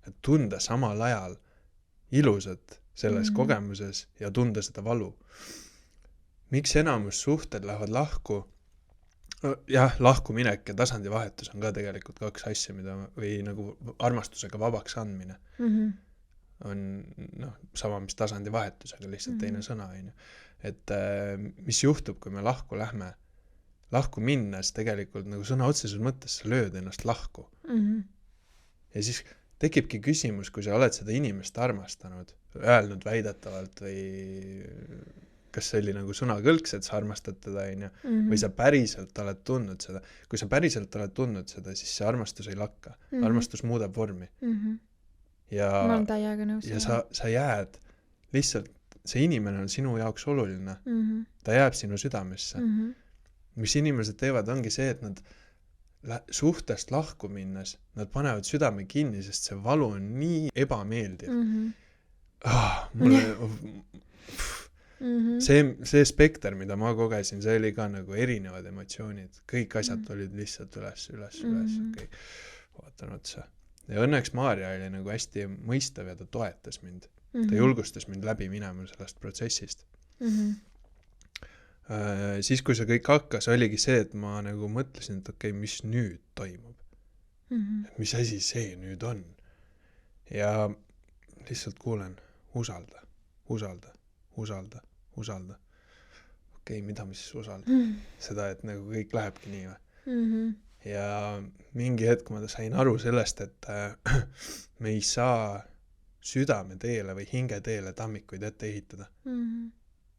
et tunda samal ajal ilusat selles kogemuses ja tunda seda valu. Miks enamus suhted lähevad lahku? Jah, lahkuminek ja tasandivahetus on ka tegelikult kaks asja, mida, või nagu armastusega vabaks andmine. On sama, mis tasandivahetus, aga lihtsalt teine sõna. Et mis juhtub, kui me lahku lähme? Lahku minnes tegelikult nagu sõna otseses mõttes sa lööd ennast lahku. Ja siis tekibki küsimus, kui sa oled seda inimest armastanud, öelnud väidetavalt või kas see oli nagu sõnakõlks, et sa armastad teda või sa päriselt oled tundnud seda. Kui sa päriselt oled tundnud seda, siis see armastus ei lakka. Armastus muudab vormi. Ja sa jääd lihtsalt, see inimene on sinu jaoks oluline. Ta jääb sinu südamesse. Mis inimesed teevad, ongi see, et nad suhtest lahku minnes, nad panevad südame kinni, sest see valu on nii ebameeldiv. See spekter, mida ma kogesin, see oli ka nagu erinevad emotsioonid. Kõik asjad olid lihtsalt üles. Okay. Vaatan otsa. Ja õnneks Maarja oli nagu hästi mõistav ja ta toetas mind. Ta julgustas mind läbi minema sellest protsessist. Siis kui see kõik hakkas, oligi see, et ma nagu mõtlesin, et okei, mis nüüd toimub? Mis asi see nüüd on? Ja lihtsalt kuulen, usalda. Okei, mida ma siis usalda? Seda, et nagu kõik lähebki nii või? Ja mingi hetk ma sain aru sellest, et me ei saa südame teele või hinge teele tammikuid ette ehitada.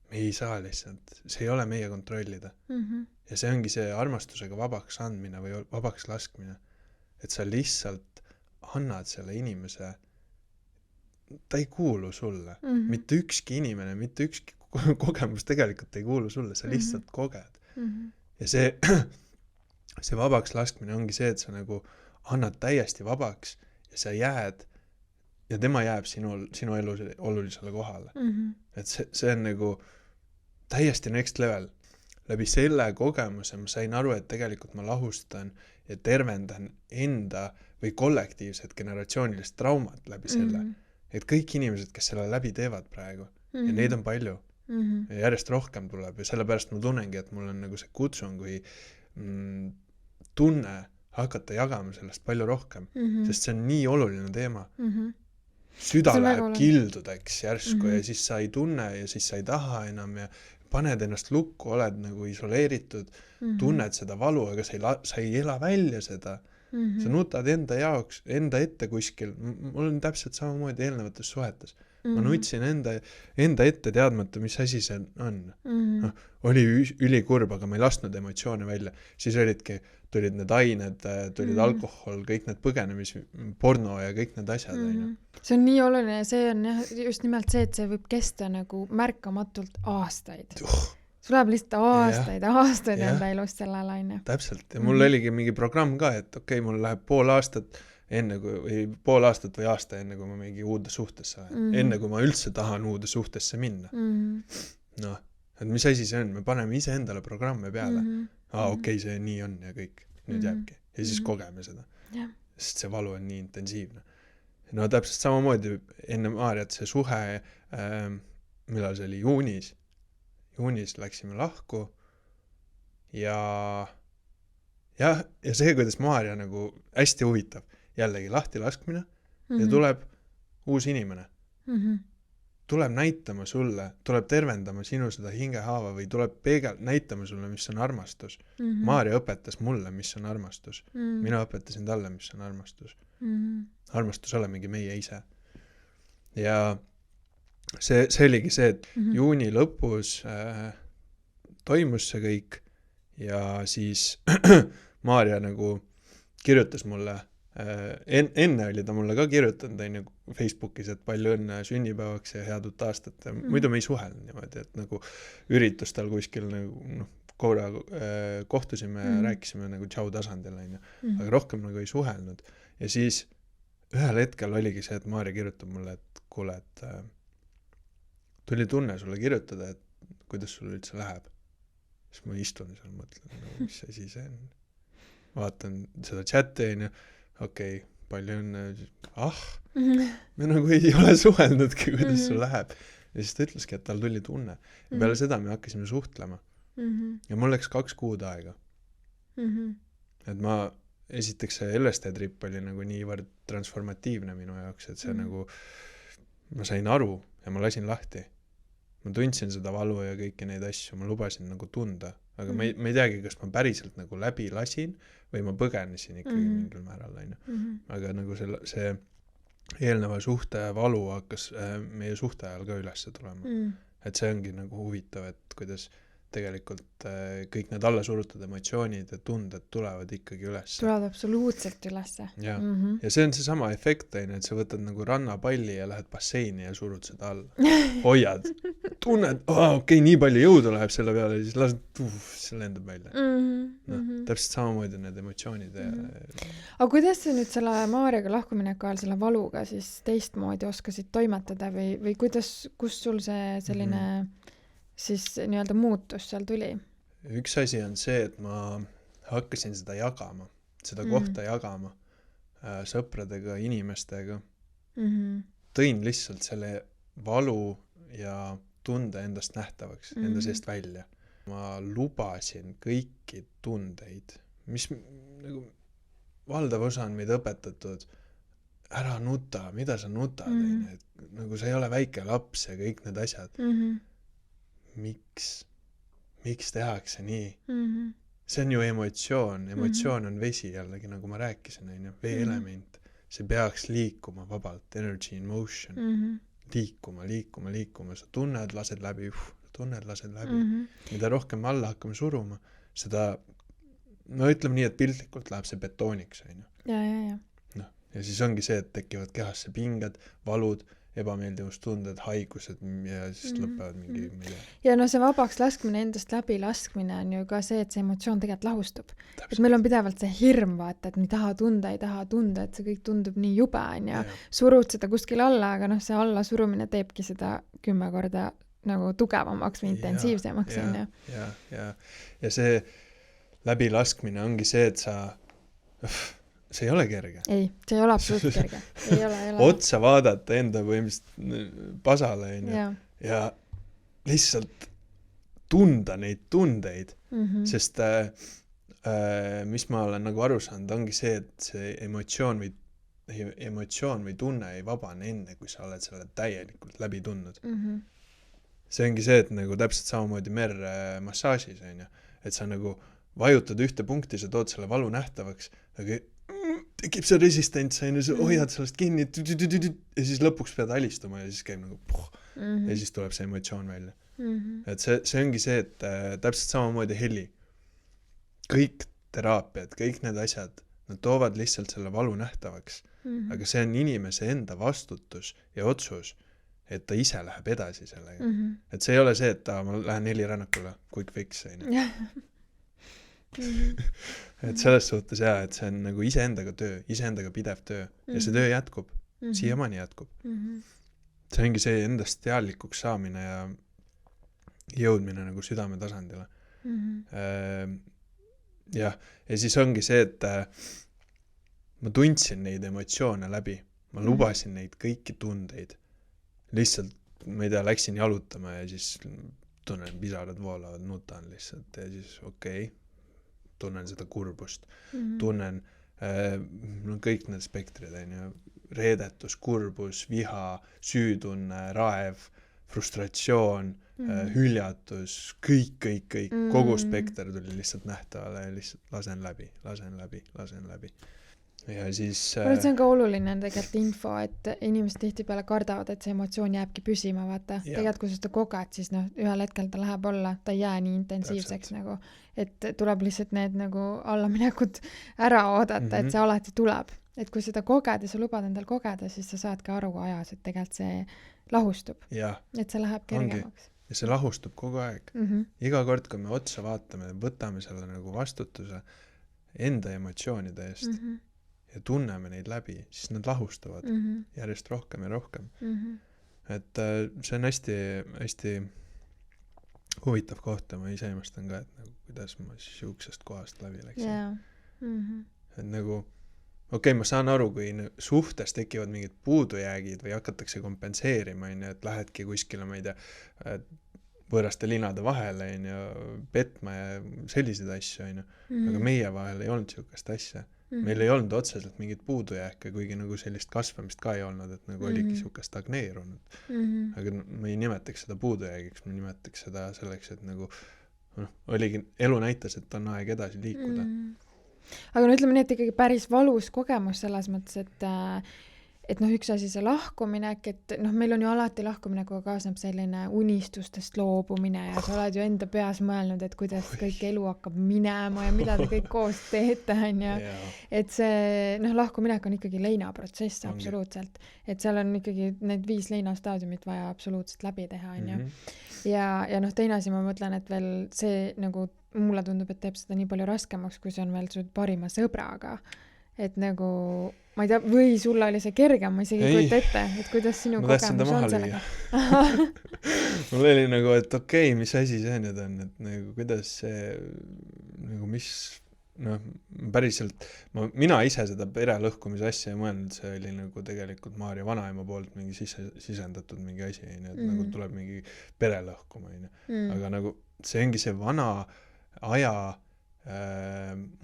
Me ei saa lihtsalt, see ei ole meie kontrollida. Ja see ongi see armastusega vabaks andmine või vabaks laskmine. Et sa lihtsalt annad selle inimese, ta ei kuulu sulle. Mitte ükski inimene, mitte ükski kogemus tegelikult ei kuulu sulle, sa lihtsalt koged. Ja see vabaks laskmine ongi see, et sa nagu annad täiesti vabaks ja sa jääd ja tema jääb sinu elu olulisele kohale. Et see on nagu täiesti next level. Läbi selle kogemuse ma sain aru, et tegelikult ma lahustan ja tervendan enda või kollektiivset generatsioonilist traumat läbi selle. Et kõik inimesed, kes selle läbi teevad praegu, ja neid on palju, ja järjest rohkem tuleb ja sellepärast ma tunnengi, et mul on nagu see kutsung või tunne hakata jagama sellest palju rohkem, sest see on nii oluline teema. Süda läheb kildudeks järsku ja siis sa ei tunne ja siis sa ei taha enam ja paned ennast lukku, oled nagu isoleeritud, tunned seda valu, aga sa ei ela välja seda. Sa nutad enda jaoks, enda ette kuskil. Mul on täpselt samamoodi eelnevates suhetes. Ma nutsin enda ette teadmata, mis asi see on. Oli ülikurb, aga ma ei lasknud emotsioone välja. Siis tulid need ained, tulid alkohol, kõik need porno ja kõik need asjad. See on nii oluline, see on just nimelt see, et see võib kesta nagu märkamatult aastaid. Sul läheb lihtsalt aastaid enda elust sellele aine. Täpselt, ja mul oligi mingi programm ka, et okei, mul läheb pool aastat enne kui, või pool aastat või aasta enne, kui ma mingi uude suhtesse lähen. Enne kui ma üldse tahan uude suhtesse minna. Noh, et mis asi see on? Me paneme ise endale programme peale. Okei, see nii on ja kõik. Nüüd jääbki. Ja siis kogeme seda. Sest see valu on nii intensiivne. No täpselt samamoodi enne Maarjat see suhe, millal see oli juunis läksime lahku ja see, kuidas Maarja nagu hästi huvitav, jällegi lahti laskmine ja tuleb uus inimene. Tuleb näitama sulle, tuleb tervendama sinu seda hingehaava või tuleb näitama sulle, mis on armastus. Maarja õpetas mulle, mis on armastus. Mina õpetasin talle, mis on armastus. Armastus olemegi meie ise. Ja see oligi see, et juuni lõpus toimus see kõik ja siis Maarja nagu kirjutas mulle, enne oli ta mulle ka kirjutanud Facebookis, et palju õnne sünnipäevaks ja head uut aastat. Muidu me ei suhelnud niimoodi, et nagu üritustel kuskil nagu, korra kohtusime ja rääkisime nagu tšau tasandil, aga rohkem nagu ei suhelnud. Ja siis ühel hetkel oligi see, et Maarja kirjutab mulle, et kuule, et tuli tunne sulle kirjutada, et kuidas sul üldse läheb. Siis ma istun seal, mõtlen, mis asi see on. Vaatan seda chati ja okei, palju õnne. Me nagu ei ole suhelnudki, kuidas sul läheb. Ja siis ta ütleski, et tal tuli tunne. Ja peale seda me hakkasime suhtlema. Ja mul läks 2 kuud aega. Et ma, esiteks see LSD-trip oli nagu niivõrd transformatiivne minu jaoks, et see nagu, ma sain aru ja ma lasin lahti. Ma tundsin seda valu ja kõiki neid asju, ma lubasin nagu tunda. Aga ma ei teagi, kas ma päriselt nagu läbi lasin või ma põgenesin ikkagi mingil määral. Aga nagu see eelneva suhte valu hakkas meie suhte ajal ka üles tulema. Et see ongi nagu huvitav, et kuidas tegelikult kõik need allasurutud emotsioonid ja tunded tulevad ikkagi üles. Tulevad absoluutselt üles. Ja see on see sama efekt, et sa võtad nagu rannapalli ja lähed basseini ja surud seda alla. Hoiad. Tunned, okei, nii palju jõudu läheb selle peale ja siis lased, see lendab välja. Täpselt samamoodi need emotsioonid. Aga kuidas sa nüüd selle Maarjaga lahkumineku ajal selle valuga siis teistmoodi oskasid toimetada või kus sul see selline siis nii-öelda muutus seal tuli? Üks asi on see, et ma hakkasin seda jagama, seda kohta jagama sõpradega, inimestega. Tõin lihtsalt selle valu ja tunde endast nähtavaks, enda seest välja. Ma lubasin kõiki tundeid, mis nagu valdav osa on meid õpetatud, ära nuta, mida sa nutad, nagu sa ei ole väike laps ja kõik need asjad. Miks tehakse nii? See on ju emotsioon. Emotsioon on vesi jällegi, nagu ma rääkisin, vee element. See peaks liikuma vabalt, energy in motion. Liikuma. Sa tunned, lased läbi. Mida rohkem alla hakkame suruma, seda, no ütleme nii, et piltlikult läheb see betooniks. Ja. Ja siis ongi see, et tekivad kehasse pinged, valud, ebameeldivustunded, haigused ja siis lõpevad mingi... Ja no see vabaks laskmine, endast läbi laskmine on ju ka see, et see emotsioon tegelikult lahustub. Et meil on pidevalt see hirm vaata, et ei taha tunda, et see kõik tundub nii jube on ja surud seda kuskil alla, aga noh, see alla surumine teebki seda 10 korda nagu tugevamaks või intensiivsemaks on ju. Ja see läbi laskmine ongi see, et see ei ole kerge. Ei, see ei ole absoluutselt kerge. Ei ole. Otsa vaadata enda põhimõtteliselt pasale ja lihtsalt tunda neid tundeid, sest mis ma olen nagu aru saanud, ongi see, et see emotsioon või tunne ei vabane enne, kui sa oled selle täielikult läbi tundnud. See ongi see, et nagu täpselt samamoodi massaažis, et sa nagu vajutad ühte punkti, sa tood selle valu nähtavaks, aga tekib see resistents, sa hoiad sellest kinni ja siis lõpuks pead alistuma ja siis käib nagu ja siis tuleb see emotsioon välja. Et see ongi see, et täpselt samamoodi heli. Kõik teraapiad, kõik need asjad, nad toovad lihtsalt selle valu nähtavaks. Aga see on inimese enda vastutus ja otsus, et ta ise läheb edasi sellega. Et see ei ole see, et ma lähen helirännakule, quick fix. et selles suhtes jaa, et see on nagu iseendaga töö, iseendaga pidev töö ja see töö jätkub, siiamaani jätkub. See ongi see endast teadlikuks saamine ja jõudmine nagu südame tasandile. Jah, ja siis ongi see, et ma tundsin neid emotsioone läbi, ma lubasin neid kõiki tundeid. Lihtsalt, ma ei tea, läksin jalutama ja siis tunnen pisarad voolavad, nutan lihtsalt ja siis okei, tunnen seda kurbust, tunnen kõik need spektrid, reedetus, kurbus, viha, süütunne, raev, frustratsioon, hüljatus, kõik, kogu spekter tuli lihtsalt nähtavale ja lihtsalt lasen läbi. Ja siis... See on ka oluline tegelikult info, et inimesed tihtipeale kardavad, et see emotsioon jääbki püsima, vaata. Tegelikult, kui sa seda koged, siis ühel hetkel ta läheb olla, ta ei jää nii intensiivseks nagu, et tuleb lihtsalt need nagu allaminekud ära oodata, et see alati tuleb. Et kui seda koged ja sa lubad endal kogeda, siis sa saad ka aru ajas, et tegelikult see lahustub. Et see läheb kergemaks. Ja see lahustub kogu aeg. Iga kord, kui me otsa vaatame, võtame selle nagu vastutuse enda emotsioonide eest ja tunneme neid läbi, siis nad lahustavad järjest rohkem ja rohkem. Et see on hästi huvitav koht ja ma ise imestan ka, et nagu, kuidas ma siuksest kohast läbi läksin. Et nagu ma saan aru, kui suhtes tekivad mingid puudujäägid või hakatakse kompenseerima, et lähedki kuskile, ma ei tea, võõraste linade vahele petma ja selliseid asju, aga meie vahel ei olnud siukest asja. Meil ei olnud otseselt mingit puudujääke, kuigi nagu sellist kasvamist ka ei olnud, et nagu oligi siukest stagneerunud. Aga ma ei nimetaks seda puudujäägiks, ma nimetaks seda selleks, et nagu oligi, elu näitas, et on aeg edasi liikuda. Aga ütleme nii, et ikkagi päris valus kogemus selles mõttes, et üks asi see lahkuminek, et meil on ju alati lahkuminekuga kaasneb selline unistustest loobumine ja sa oled ju enda peas mõelnud, et kuidas kõik elu hakkab minema ja mida te kõik koos teete, et see lahkuminek on ikkagi leinaprotsess absoluutselt, et seal on ikkagi need 5 leinastaadiumit vaja absoluutselt läbi teha, ja teine asi ma mõtlen, et veel see nagu mulle tundub, et teeb seda nii palju raskemaks, kui see on veel su parima sõbraga, et nagu ma ei tea, või sulle oli see kergem, ma isegi kujuta ette, et kuidas sinu kogemus on sellega. Mul oli nagu, et okei, mis asi see nüüd on, et nagu kuidas see, nagu mis, päriselt, mina ise seda perelõhkumise asja ei mõelnud, see oli nagu tegelikult Maarja vanaema poolt mingi sisendatud mingi asi, et nagu tuleb mingi perelõhkuma, aga nagu see ongi see vana aja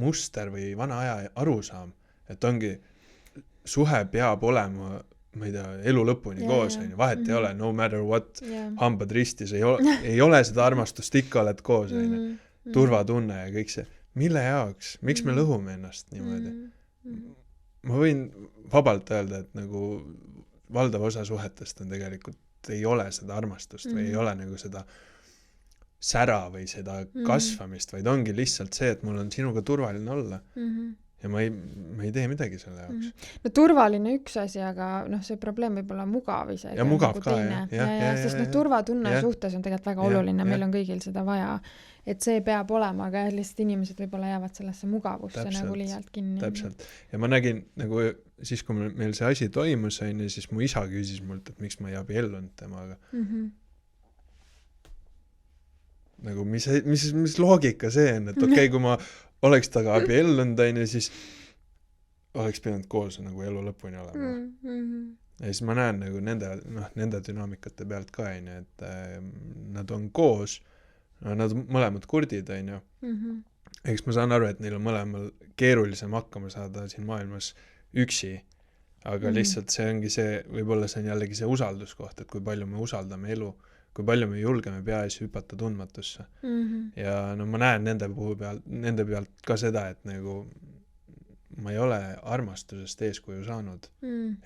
muster või vana aja arusaam, et ongi suhe peab olema, ma ei tea, elu lõpuni koos, vahet ei ole, no matter what, hambad ristis, ei ole seda armastust, ikka oled koos, turvatunne ja kõik see. Mille jaoks? Miks me lõhume ennast niimoodi? Ma võin vabalt öelda, et nagu valdav osa suhetest on tegelikult ei ole seda armastust või ei ole nagu seda sära või seda kasvamist, vaid ongi lihtsalt see, et mul on sinuga turvaline olla. Ja ma ei tee midagi selle jaoks. Turvaline üks asi, aga see probleem võib olla mugav isegi. Ja mugav ka, sest turvatunne suhtes on tegelikult väga oluline, meil on kõigil seda vaja, et see peab olema, aga lihtsalt inimesed võib-olla jäävad sellesse mugavusse nagu liialt kinni. Täpselt. Ja ma nägin, nagu siis, kui meil see asi toimus, siis mu isa küsis mult, et miks ma ei abiellunud temaga. Nagu, mis loogika see on, et okei, kui ma oleks taga abiellunud, siis oleks pidanud koos nagu elu lõpuni olema. Ja siis ma näen nagu nende dünaamikate pealt ka, et nad on koos, nad on mõlemad kurdid, eks ma saan aru, et neil on mõlemal keerulisem hakkama saada siin maailmas üksi, aga lihtsalt see ongi see, võib-olla see on jällegi see usalduskoht, et kui palju me usaldame elu, kui palju me julgeme peas hüpata tundmatusse. Ja ma näen nende pealt ka seda, et nagu ma ei ole armastusest eeskuju saanud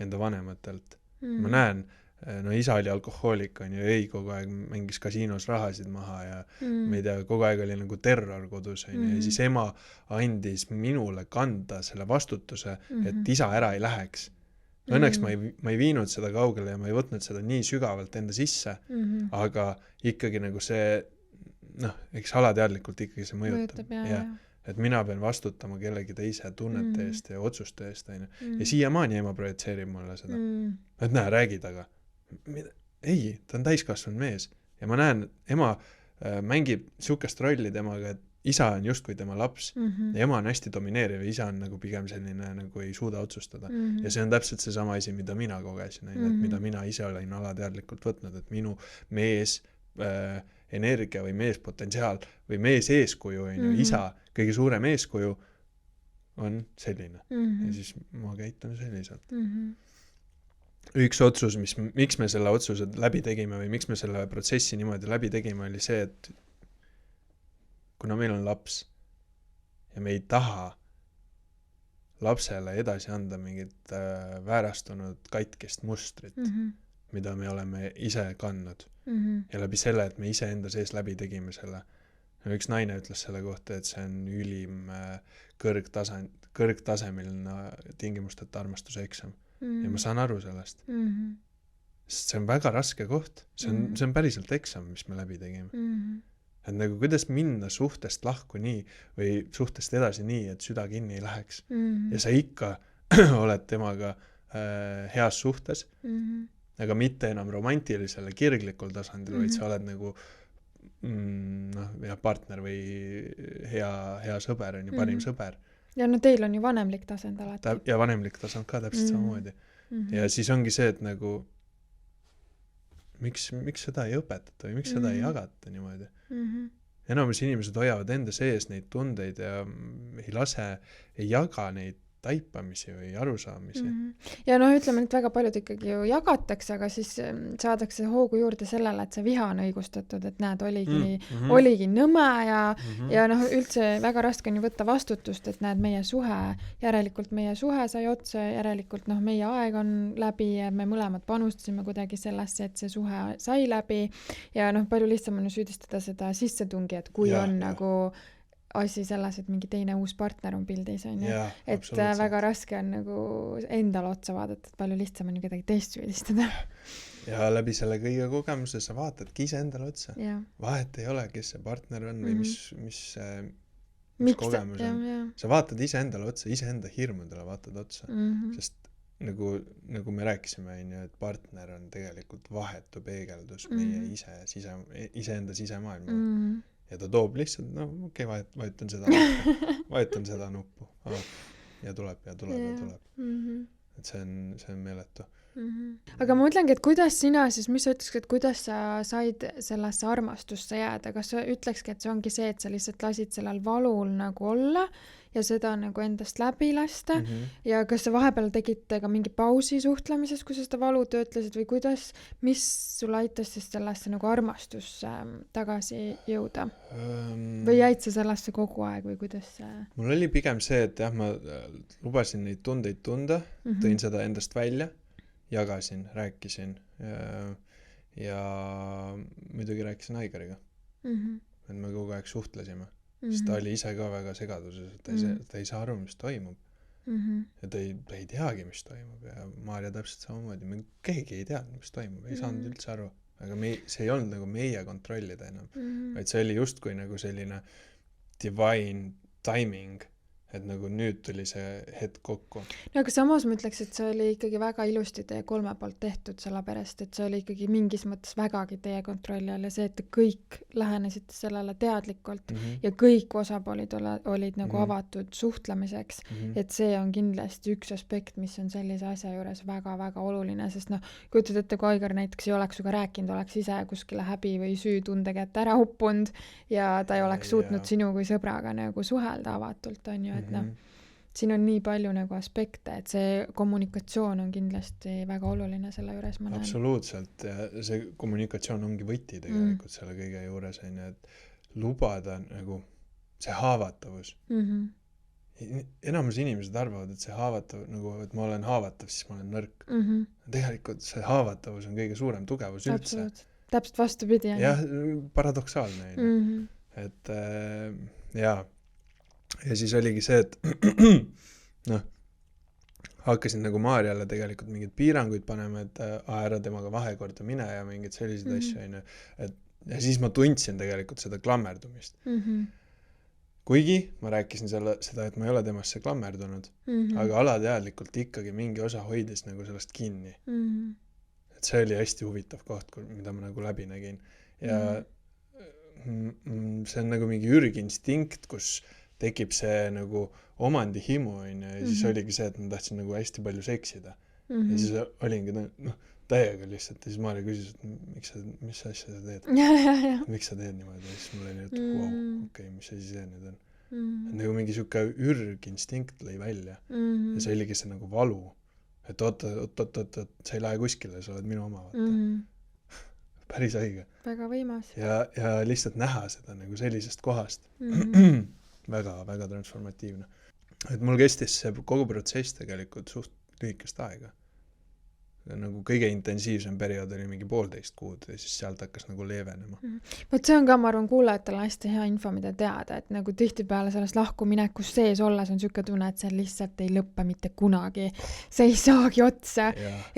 enda vanematelt. Ma näen, isa oli alkohoolik, jõi kogu aeg, mängis kasiinos rahasid maha ja ma ei tea, kogu aeg oli nagu terror kodus. Ja siis ema andis minule kanda selle vastutuse, et isa ära ei läheks. Õnneks ma ei viinud seda kaugele ja ma ei võtnud seda nii sügavalt enda sisse, aga ikkagi nagu see, eks alateadlikult ikkagi see mõjutab. et mina pean vastutama kellegi teise tunnete eest ja otsuste eest, on ju. Ja siiamaani ema projitseerib mulle seda. Et näe, räägi taga. Ei, ta on täiskasvanud mees. Ja ma näen, ema mängib sihukest rolli temaga, et isa on justkui tema laps ja ema on hästi domineeriv ja isa on nagu pigem selline nagu ei suuda otsustada. Ja see on täpselt see sama asi, mida mina kogesin, et mida mina ise olen alateadlikult võtnud, et minu mees energia või meespotentsiaal või mees eeskuju, isa, kõige suurem eeskuju on selline. Ja siis ma käitun selliselt. Üks otsus, miks me selle otsuse läbi tegime või miks me selle protsessi niimoodi läbi tegime, oli see, et kuna meil on laps ja me ei taha lapsele edasi anda mingit väärastunud katkist mustrit, mida me oleme ise kandnud. Ja läbi selle, et me ise enda sees läbi tegime selle. Üks naine ütles selle kohta, et see on ülim kõrgtasemeline tingimusteta armastuse eksam. Ja ma saan aru sellest. Sest see on väga raske koht. See on päriselt eksam, mis me läbi tegime. Et nagu kuidas minna suhtest lahku nii või suhtest edasi nii, et süda kinni ei läheks. Ja sa ikka oled temaga heas suhtes, aga mitte enam romantilisele kirglikul tasandil, vaid sa oled nagu partner või hea sõber, on ju parim sõber. Ja no teil on ju vanemlik tasand alati. Ja vanemlik tasand ka täpselt samamoodi. Ja siis ongi see, et nagu miks seda ei õpetata või miks seda ei jagata niimoodi. Enamus inimesed hoiavad enda sees neid tundeid ja ei jaga neid taipamisi või arusaamisi. Ja ütleme, et väga paljud ikkagi ju jagatakse, aga siis saadakse hoogu juurde sellele, et see viha on õigustatud, et näed, oligi nõme ja üldse väga raske on ju võtta vastutust, et näed, meie suhe sai otsa, järelikult meie aeg on läbi ja me mõlemad panustasime kuidagi sellesse, et see suhe sai läbi ja palju lihtsam on ju süüdistada seda sissetungi, et kui on nagu asi selles, et mingi teine uus partner on pildis, on ju. Et väga raske on nagu endale otsa vaadata, et palju lihtsam on ju kedagi teist süüdistada. Ja läbi selle kõige kogemuse sa vaatadki ise endale otsa. Vahet ei ole, kes see partner on või mis kogemus on. Sa vaatad ise endale otsa, ise enda hirmudele vaatad otsa. Sest nagu me rääkisime, et partner on tegelikult vahetu peegeldus meie iseenda sisemaailma. Ja ta toob lihtsalt, vajutan seda nuppu. Ja tuleb. Et see on meeletu. Aga ma mõtlengi, et kuidas sina siis, mis sa ütleksid, et kuidas sa said sellesse armastusse jääda? Kas sa ütlekski, et see ongi see, et sa lihtsalt lasid sellel valul nagu olla ja seda nagu endast läbi lasta ja kas sa vahepeal tegid ka mingi pausi suhtlemises, kui sa seda valu töötlesid või kuidas, mis sulle aitas siis sellesse nagu armastusse tagasi jõuda? Või jäid sa sellesse kogu aeg või kuidas see? Mul oli pigem see, et ma lubasin neid tundeid tunda, tõin seda endast välja, jagasin, rääkisin ja muidugi rääkisin Aigariga. Et me kogu aeg suhtlesime. Sest ta oli ise ka väga segaduses, et ta ei saa aru, mis toimub. Ja ta ei teagi, mis toimub. Ja Maarja täpselt samamoodi. Me keegi ei teadnud, mis toimub. Ei saanud üldse aru. Aga see ei olnud nagu meie kontrollida enam. Vaid see oli justkui nagu selline divine timing, et nagu nüüd tuli see hetk kokku. No aga samas ma ütleks, et see oli ikkagi väga ilusti teie kolme poolt tehtud sellepärast, et see oli ikkagi mingis mõttes vägagi teie kontrolli all ja see, et te kõik lähenesite sellele teadlikult ja kõik osapoolid olid nagu avatud suhtlemiseks, et see on kindlasti üks aspekt, mis on sellise asja juures väga-väga oluline, sest kujutad ette, kui Aigar näiteks ei oleks suga rääkinud, oleks ise kuskile häbi või süütundega ette ära uppunud ja ta ei oleks suutnud sinu kui sõbraga nagu suhelda avatult, on ju, et siin on nii palju nagu aspekte, et see kommunikatsioon on kindlasti väga oluline selle juures, ma näen. Absoluutselt, ja see kommunikatsioon ongi võti tegelikult selle kõige juures, et lubada nagu see haavatavus. Enamus inimesed arvavad, et see haavatav, nagu, et ma olen haavatav, siis ma olen nõrk. Tegelikult see haavatavus on kõige suurem tugevus üldse. Täpselt vastupidi. Jah, paradoksaalne. Et ja siis oligi see, et hakkasin nagu Maarjale tegelikult mingeid piiranguid panema, et ära temaga vahekorda mine ja mingeid selliseid asju. Ja siis ma tundsin tegelikult seda klammerdumist. kuigi ma rääkisin seda, et ma ei ole temasse klammerdunud, aga alateadlikult ikkagi mingi osa hoidis nagu sellest kinni. Et see oli hästi huvitav koht, mida ma nagu läbi nägin. Ja see on nagu mingi ürginstinkt, kus tekib see nagu omandihimu, ja siis oligi see, et ma tahtsin nagu hästi palju seksida. Ja siis olingi täiega lihtsalt, ja siis Maarja küsis, et mis asja sa teed? Miks sa teed niimoodi? Ja siis mul oli, et okei, mis asi see nüüd on? Nagu mingi siuke ürginstinkt lõi välja. Ja see oligi see nagu valu. Et oot, sa ei lähe kuskile, sa oled minu oma, vaata. Päris haige. Väga võimas. Ja lihtsalt näha seda nagu sellisest kohast. Väga, väga transformatiivne. Et mul kestis see kogu protsess tegelikult suht lühikest aega. Nagu kõige intensiivsem periood oli mingi 1,5 kuud ja siis sealt hakkas nagu leevenema. Võt see on ka, ma arvan, kuulajatele hästi hea info, mida teada, et nagu tihtipeale selles lahkuminekus sees olles on siuke tunne, et see lihtsalt ei lõppe mitte kunagi. See ei saagi otsa.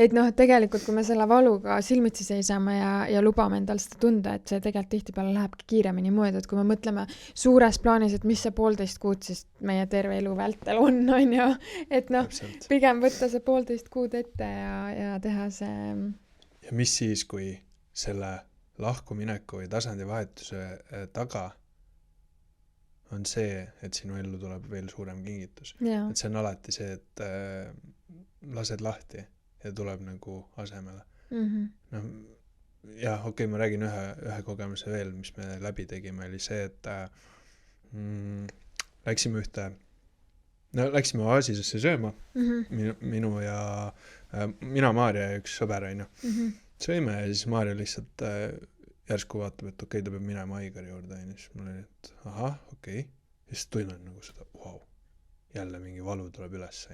Et tegelikult, kui me selle valuga silmitsi seisame ja lubame endal seda tunda, et see tegelikult tihtipeale lähebki kiiremini mööda, et kui me mõtleme suures plaanis, et mis see 1,5 kuud siis meie terve elu vältel on ju, et pigem võtta see 1,5 kuud ette ja teha see... Ja mis siis, kui selle lahkumineku või tasandivahetuse taga on see, et sinu ellu tuleb veel suurem kingitus. Et see on alati see, et lased lahti ja tuleb nagu asemele. Ja okei, ma räägin ühe kogemuse veel, mis me läbi tegime, oli see, et läksime oaasisesse sööma, minu ja mina, Maarja ja üks sõber, sõime ja siis Maarja lihtsalt järsku vaatab, et okei, ta peab minema Aigari juurde, ja siis mul oli, et aha, okei. Ja siis tunnen nagu seda, jälle mingi valu tuleb üles.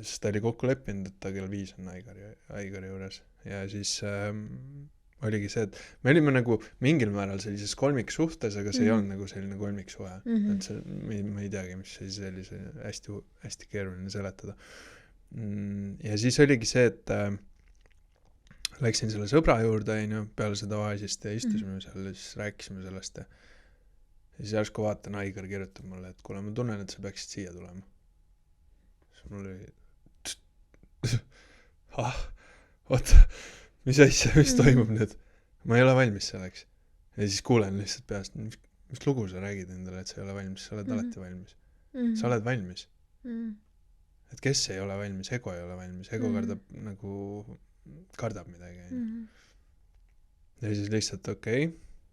Sest ta oli kokku leppinud, et ta kell 5 on Aigari juures. Ja siis oligi see, et me olime nagu mingil määral sellises kolmiksuhtes, aga see ei olnud nagu selline kolmiksuhe. Et see, ma ei teagi, mis see oli hästi, hästi keeruline seletada. Ja siis oligi see, et läksin selle sõbra juurde peale seda oaasist ja istusime seal ja siis rääkisime sellest ja siis järsku vaatan, Aigar kirjutab mulle, et kuule, ma tunnen, et sa peaksid siia tulema. Siis mul oli oota, mis asja, mis toimub nüüd? Ma ei ole valmis selleks. Ja siis kuulen lihtsalt peast, mis lugu sa räägid endale, et sa ei ole valmis, sa oled alati valmis. Sa oled valmis. Et kes ei ole valmis, ego ei ole valmis, ego kardab midagi. Ja siis lihtsalt okei,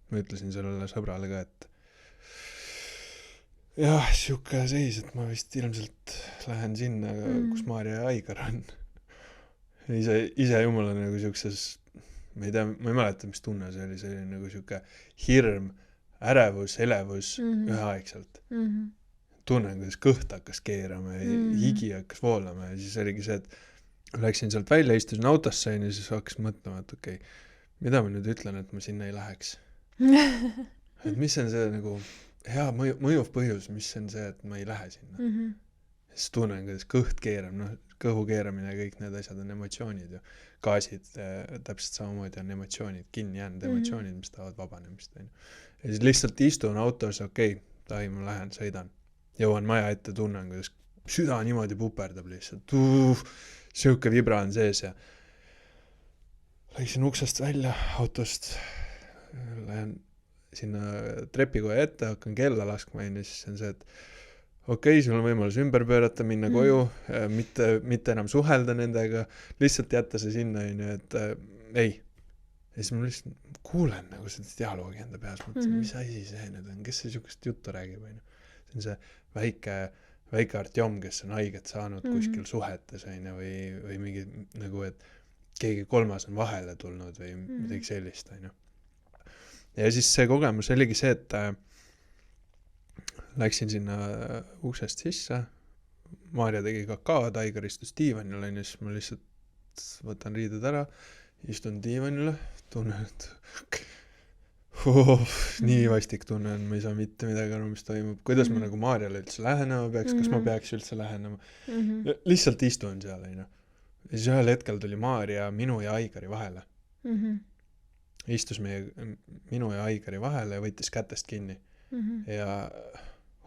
ma ütlesin sellele sõbrale ka, et jah, siuke seis, et ma vist ilmselt lähen sinna, kus Maarja ja Aigar on. Ise jumala nagu siukses, ma ei tea, ma ei mäleta, mis tunne see oli nagu siuke hirm, ärevus, elevus üheaegselt. Tunnen, kuidas kõht hakkas keerama ja higi hakkas voolama ja siis oligi see, et läksin sealt välja, istusin autosse ja siis hakkas mõtlema, et okei, mida ma nüüd ütlen, et ma sinna ei läheks. Et mis on see nagu hea mõjuv põhjus, mis on see, et ma ei lähe sinna. Siis tunnen, kuidas kõht keerab, kõhu keeramine ja kõik need asjad on emotsioonid ja gaasid täpselt samamoodi on emotsioonid, kinni jäänud emotsioonid, mis tahavad vabanemist. Ja siis lihtsalt istun autos, okei, ma lähen, sõidan. Jõuan maja ette, tunnen, kuidas süda niimoodi puperdab lihtsalt. Siuke vibra on sees ja läksin uksest välja autost, lähen sinna trepikoja ette, hakkan kella laskma ja siis on see, et okei, sul on võimalus ümber pöörata, minna koju, mitte enam suhelda nendega, lihtsalt jätta see sinna, et ei. Ja siis ma lihtsalt kuulen nagu seda dialoogi enda peas, mõtlen, mis asi see nüüd on, kes see siukest juttu räägib. See on see väike Artjom, kes on haiget saanud kuskil suhetes või mingi nagu, et keegi kolmas on vahele tulnud või midagi sellist. Ja siis see kogemus oligi see, et läksin sinna uksest sisse, Maarja tegi kakaod, Aigar istus diivanil, siis ma lihtsalt võtan riided ära, istun diivanile, tunnen, et nii vastik tunnen, ma ei saa mitte midagi aru, mis toimub, kuidas ma nagu Maarjale üldse lähenema peaks, kas ma peaks üldse lähenema. Lihtsalt istun seal. Ja siis ühel hetkel tuli Maarja minu ja Aigari vahele. Istus minu ja Aigari vahele ja võttis kätest kinni. Ja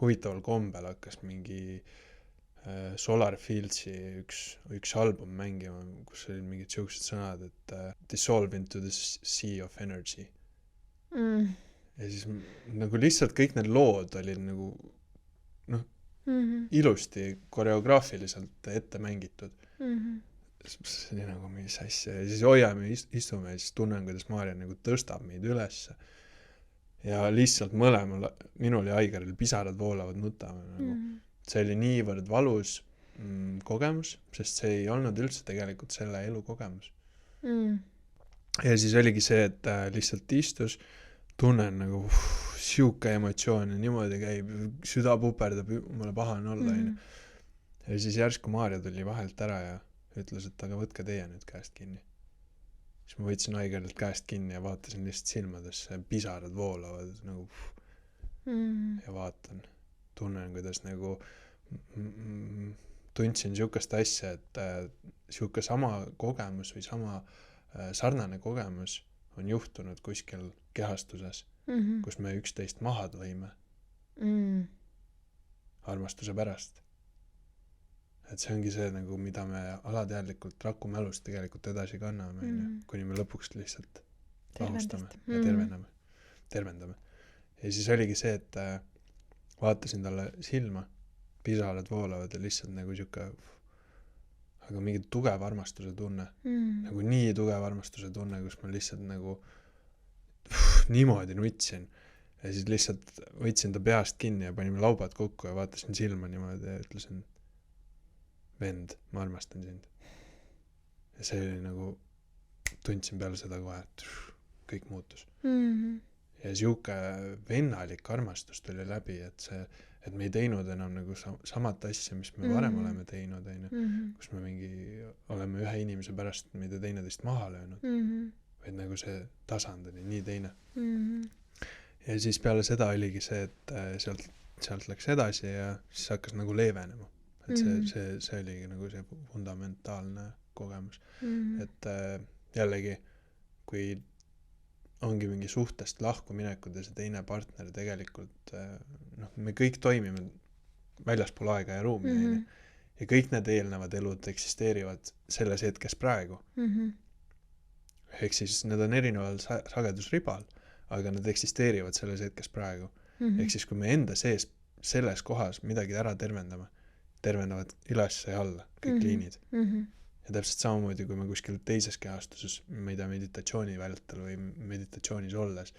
huvitaval kombel hakkas mingi Solar Fieldsi üks album mängima, kus olid mingid siuksed sõnad, et dissolve into the sea of energy. Ja siis nagu lihtsalt kõik need lood olid nagu ilusti koreograafiliselt ette mängitud. See oli nagu mis asja. Ja siis hoiame, istume ja siis tunnen, kuidas Maarja nagu tõstab meid ülesse. Ja lihtsalt mõlemal, minul ja Aigaril pisarad voolavad nutame. Nagu. See oli niivõrd valus kogemus, sest see ei olnud üldse tegelikult selle elu kogemus. Ja siis oligi see, et lihtsalt istus, tunnen nagu siuke emotsioon ja niimoodi käib, süda puperdab, mulle paha on olla. Ja siis järsku Maarja tuli vahelt ära ja ütles, et aga võtke teie nüüd käest kinni. Siis ma võtsin Aigarilt käest kinni ja vaatasin lihtsalt silmadesse, pisarad voolavad nagu ja vaatan, tunnen, kuidas nagu tundsin siukest asja, et siuke sama kogemus või sama sarnane kogemus on juhtunud kuskil kehastuses, kus me üksteist maha tõime armastuse pärast. Et see ongi see, nagu, mida me alateadlikult rakumälust tegelikult edasi kanname, kuni me lõpuks lihtsalt lahustame ja tervendame. Ja siis oligi see, et vaatasin talle silma, pisarad voolavad ja lihtsalt nagu siuke aga mingi tugev armastuse tunne. Nagu nii tugev armastuse tunne, kus ma lihtsalt nagu niimoodi nutsin. Ja siis lihtsalt võtsin ta peast kinni ja panime laubad kokku ja vaatasin silma niimoodi ja ütlesin, vend, ma armastan sind. Ja see oli nagu, tundsin peale seda kohe, et kõik muutus. Ja siuke vennalik armastus tuli läbi, et me ei teinud enam nagu samat asja, mis me varem oleme teinud, kus me mingi oleme ühe inimese pärast mida teineteist maha löönud, vaid nagu see tasand oli nii teine. Ja siis peale seda oligi see, et sealt läks edasi ja siis hakkas nagu leevenema. Et see oligi nagu see fundamentaalne kogemus. Et jällegi, kui ongi mingi suhtest lahku minekud ja see teine partner tegelikult, me kõik toimime väljaspool aega ja ruumi, ja kõik need eelnevad elud eksisteerivad selles hetkes praegu. Ehk siis need on erineval sagedusribal, aga nad eksisteerivad selles hetkes praegu. Ehk siis kui me enda sees selles kohas midagi ära tervendavad ülesse ja alla, kõik liinid. Ja täpselt samamoodi, kui me kuskil teises kehastuses, ma ei tea, meditatsiooni vältel või meditatsioonis olles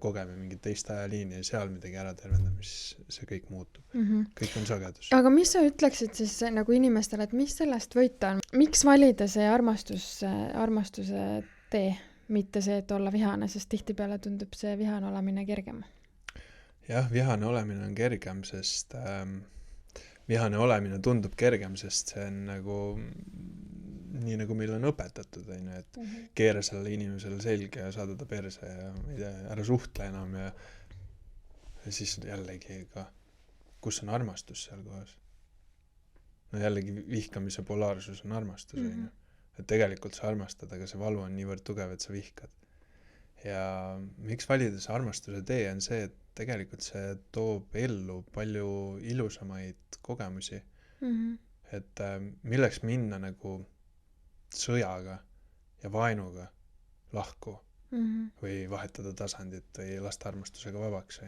kogeme mingit teist ajaliini ja seal midagi ära tervendame, siis see kõik muutub. Kõik on sagedus. Aga mis sa ütleksid siis nagu inimestele, et mis sellest võita on? Miks valida see armastuse tee, mitte see, et olla vihane, sest tihtipeale tundub see vihane olemine kergem? Jah, vihane olemine on kergem, sest vihane olemine tundub kergem, sest see on nagu nii nagu meil on õpetatud, et keera sellele inimesele selge ja saada ta perse ja ma ei tea, ära suhtle enam ja siis jällegi ka, kus on armastus seal kohas? No jällegi vihkamise polaarsus on armastus, et tegelikult sa armastad, aga see valu on niivõrd tugev, et sa vihkad. Ja miks valida see armastuse tee on see, et tegelikult see toob ellu palju ilusamaid kogemusi. Et milleks minna nagu sõjaga ja vaenuga lahku või vahetada tasandit või lasta armastusega vabaks.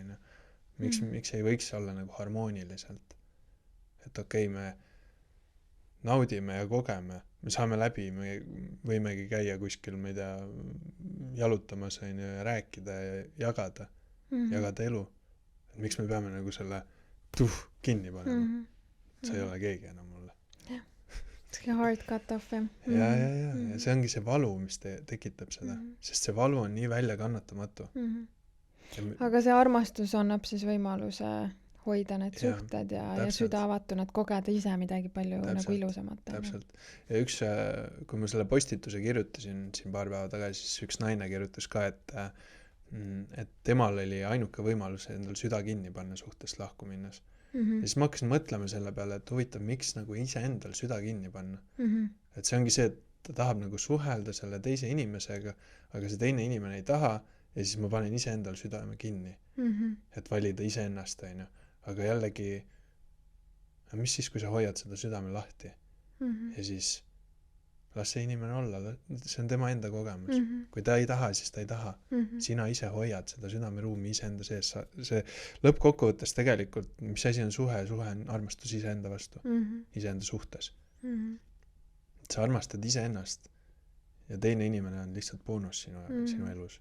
Miks ei võiks olla nagu harmooniliselt? Et okei, me naudime ja kogeme, me saame läbi, me võimegi käia kuskil, ma ei tea, jalutamas ja rääkida ja jagada elu. Et miks me peame nagu selle kinni panema? See ei ole keegi enam mulle. See hard cut off, jah. Ja see ongi see valu, mis tekitab seda, sest see valu on nii välja kannatamatu. Aga see armastus annab siis võimaluse hoida need suhted ja süda avatuna, et kogeda ise midagi palju nagu ilusamat. Täpselt. Ja kui ma selle postituse kirjutasin siin paar päeva tagasi, siis üks naine kirjutas ka, et temal oli ainuke võimalus endal süda kinni panna suhtest lahku minnes. Ja siis ma hakkasin mõtlema selle peale, et huvitav, miks nagu ise endal süda kinni panna. Et see ongi see, et ta tahab nagu suhelda selle teise inimesega, aga see teine inimene ei taha ja siis ma panen ise endal südame kinni. Et valida ise ennast, aga jällegi, mis siis, kui sa hoiad seda südame lahti ja siis las see inimene olla, see on tema enda kogemus. Kui ta ei taha, siis ta ei taha. Sina ise hoiad seda südameruumi iseenda sees. See lõppkokkuvõttes tegelikult, mis asi on suhe on armastus iseenda vastu, iseenda suhtes. Sa armastad iseennast ja teine inimene on lihtsalt boonus sinu elus.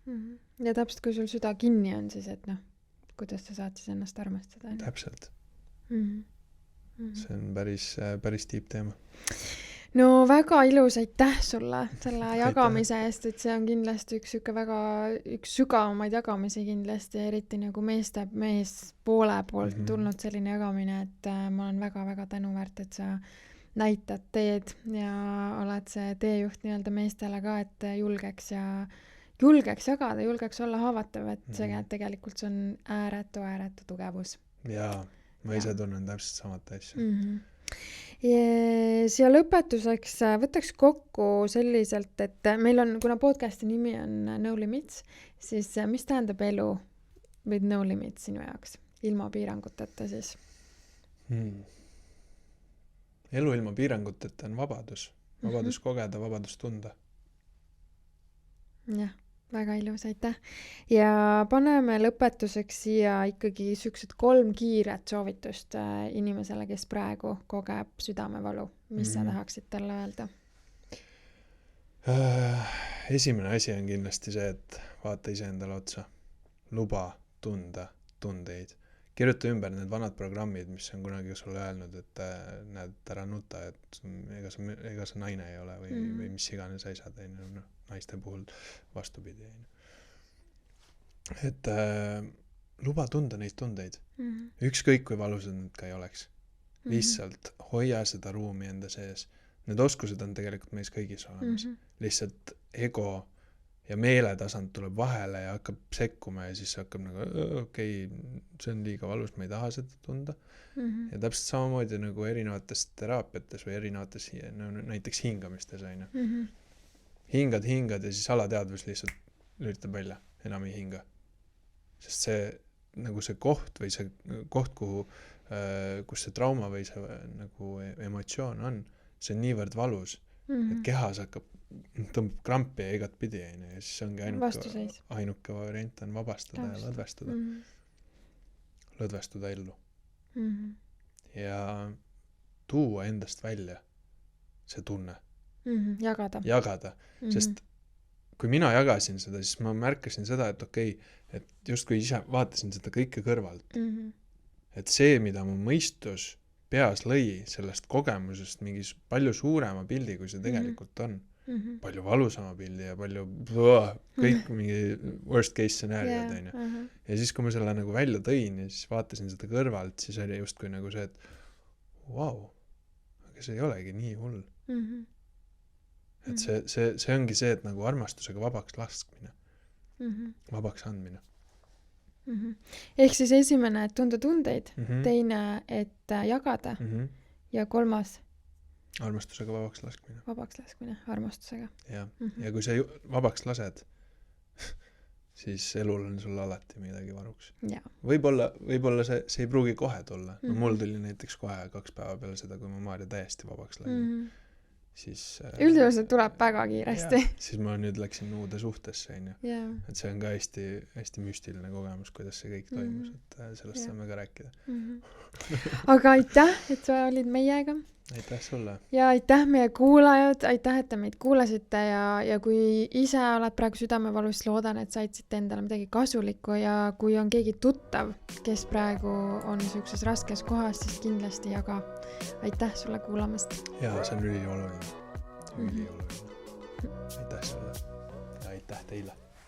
Ja täpselt, kui sul süda kinni on, siis et kuidas sa saad siis ennast armastada? Täpselt. See on päris tiip teema. No väga ilus, aitäh sulle selle jagamise eest, et see on kindlasti üks sügavamaid jagamisi kindlasti, eriti nagu meespoole poolt tulnud selline jagamine, et ma olen väga-väga tänuväärt, et sa näitad teed ja oled see teejuht nii-öelda meestele ka, et julgeks jagada, julgeks olla haavatav, et see tegelikult see on ääretu tugevus. Jaa, ma ise tunnen täpselt samat asja. Ja lõpetuseks võtaks kokku selliselt, et meil on, kuna podcasti nimi on No Limits, siis mis tähendab elu with no limits sinu jaoks? Ilma piiranguteta siis? Elu ilma piiranguteta on vabadus. Vabadus kogeda, vabadus tunda. Jah, väga ilus, aitäh. Ja paneme lõpetuseks siia ikkagi süksed 3 kiiret soovitust inimesele, kes praegu kogeb südamevalu. Mis sa tahaksid talle öelda? Esimene asi on kindlasti see, et vaata iseendale otsa. Luba tunda tundeid. Kirjuta ümber need vanad programmid, mis on kunagi sulle öelnud, et näed ära nuta, et ega sa naine ei ole või mis iganes asjad, naiste puhul vastupidi. Et luba tunda neid tundeid. Ükskõik kui valusad need ka ei oleks. Lihtsalt hoia seda ruumi enda sees. Need oskused on tegelikult meis kõigis olemas. Lihtsalt ego ja meeletasand tuleb vahele ja hakkab sekkuma ja siis hakkab nagu, okei, see on liiga valus, ma ei taha seda tunda. Ja täpselt samamoodi nagu erinevates teraapiates või erinevates näiteks hingamistes. Hingad ja siis alateadvus lihtsalt lülitab välja, enam ei hinga. Sest see koht või see koht, kus see trauma või see nagu emotsioon on, see on niivõrd valus, et kehas hakkab tõmbab krampi ja igat pidi, ja siis ongi ainuke variant on vabastada ja lõdvestuda. Lõdvestuda ellu. Ja tuua endast välja see tunne. Jagada. Sest kui mina jagasin seda, siis ma märkasin seda, et okei, et just kui ise vaatasin seda kõike kõrvalt, et see, mida mu mõistus peas lõi sellest kogemusest mingis palju suurema pildi, kui see tegelikult on. Palju valusama pildi ja palju kõik mingi worst case scenario. Ja siis, kui ma selle nagu välja tõin ja siis vaatasin seda kõrvalt, siis oli just kui nagu see, et vau, aga see ei olegi nii hull. Et see ongi see, et nagu armastusega vabaks laskmine. Vabaks andmine. Ehk siis esimene, et tunda tundeid, teine, et jagada ja 3. Armastusega vabaks laskmine. Vabaks laskmine, armastusega. Ja kui sa vabaks lased, siis elul on sul alati midagi varuks. Võib-olla see ei pruugi kohe tulla. Mul tuli näiteks kohe 2 päeva peale seda, kui ma Maarja täiesti vabaks lasin. Üldiselt tuleb väga kiiresti. Siis ma nüüd läksin uude suhtesse. Et see on ka hästi müstiline kogemus, kuidas see kõik toimus. Et sellest saame ka rääkida. Aga aitäh, et sa olid meiega. Aitäh sulle. Ja aitäh meie kuulajad, aitäh, et te meid kuulasite ja kui ise oled praegu südamevalus, loodan, et saidsite endale midagi kasulikku ja kui on keegi tuttav, kes praegu on niisuguses raskes kohas, siis kindlasti jaga. Aitäh sulle kuulamast. Ja see on ülioluline. Aitäh sulle ja aitäh teile.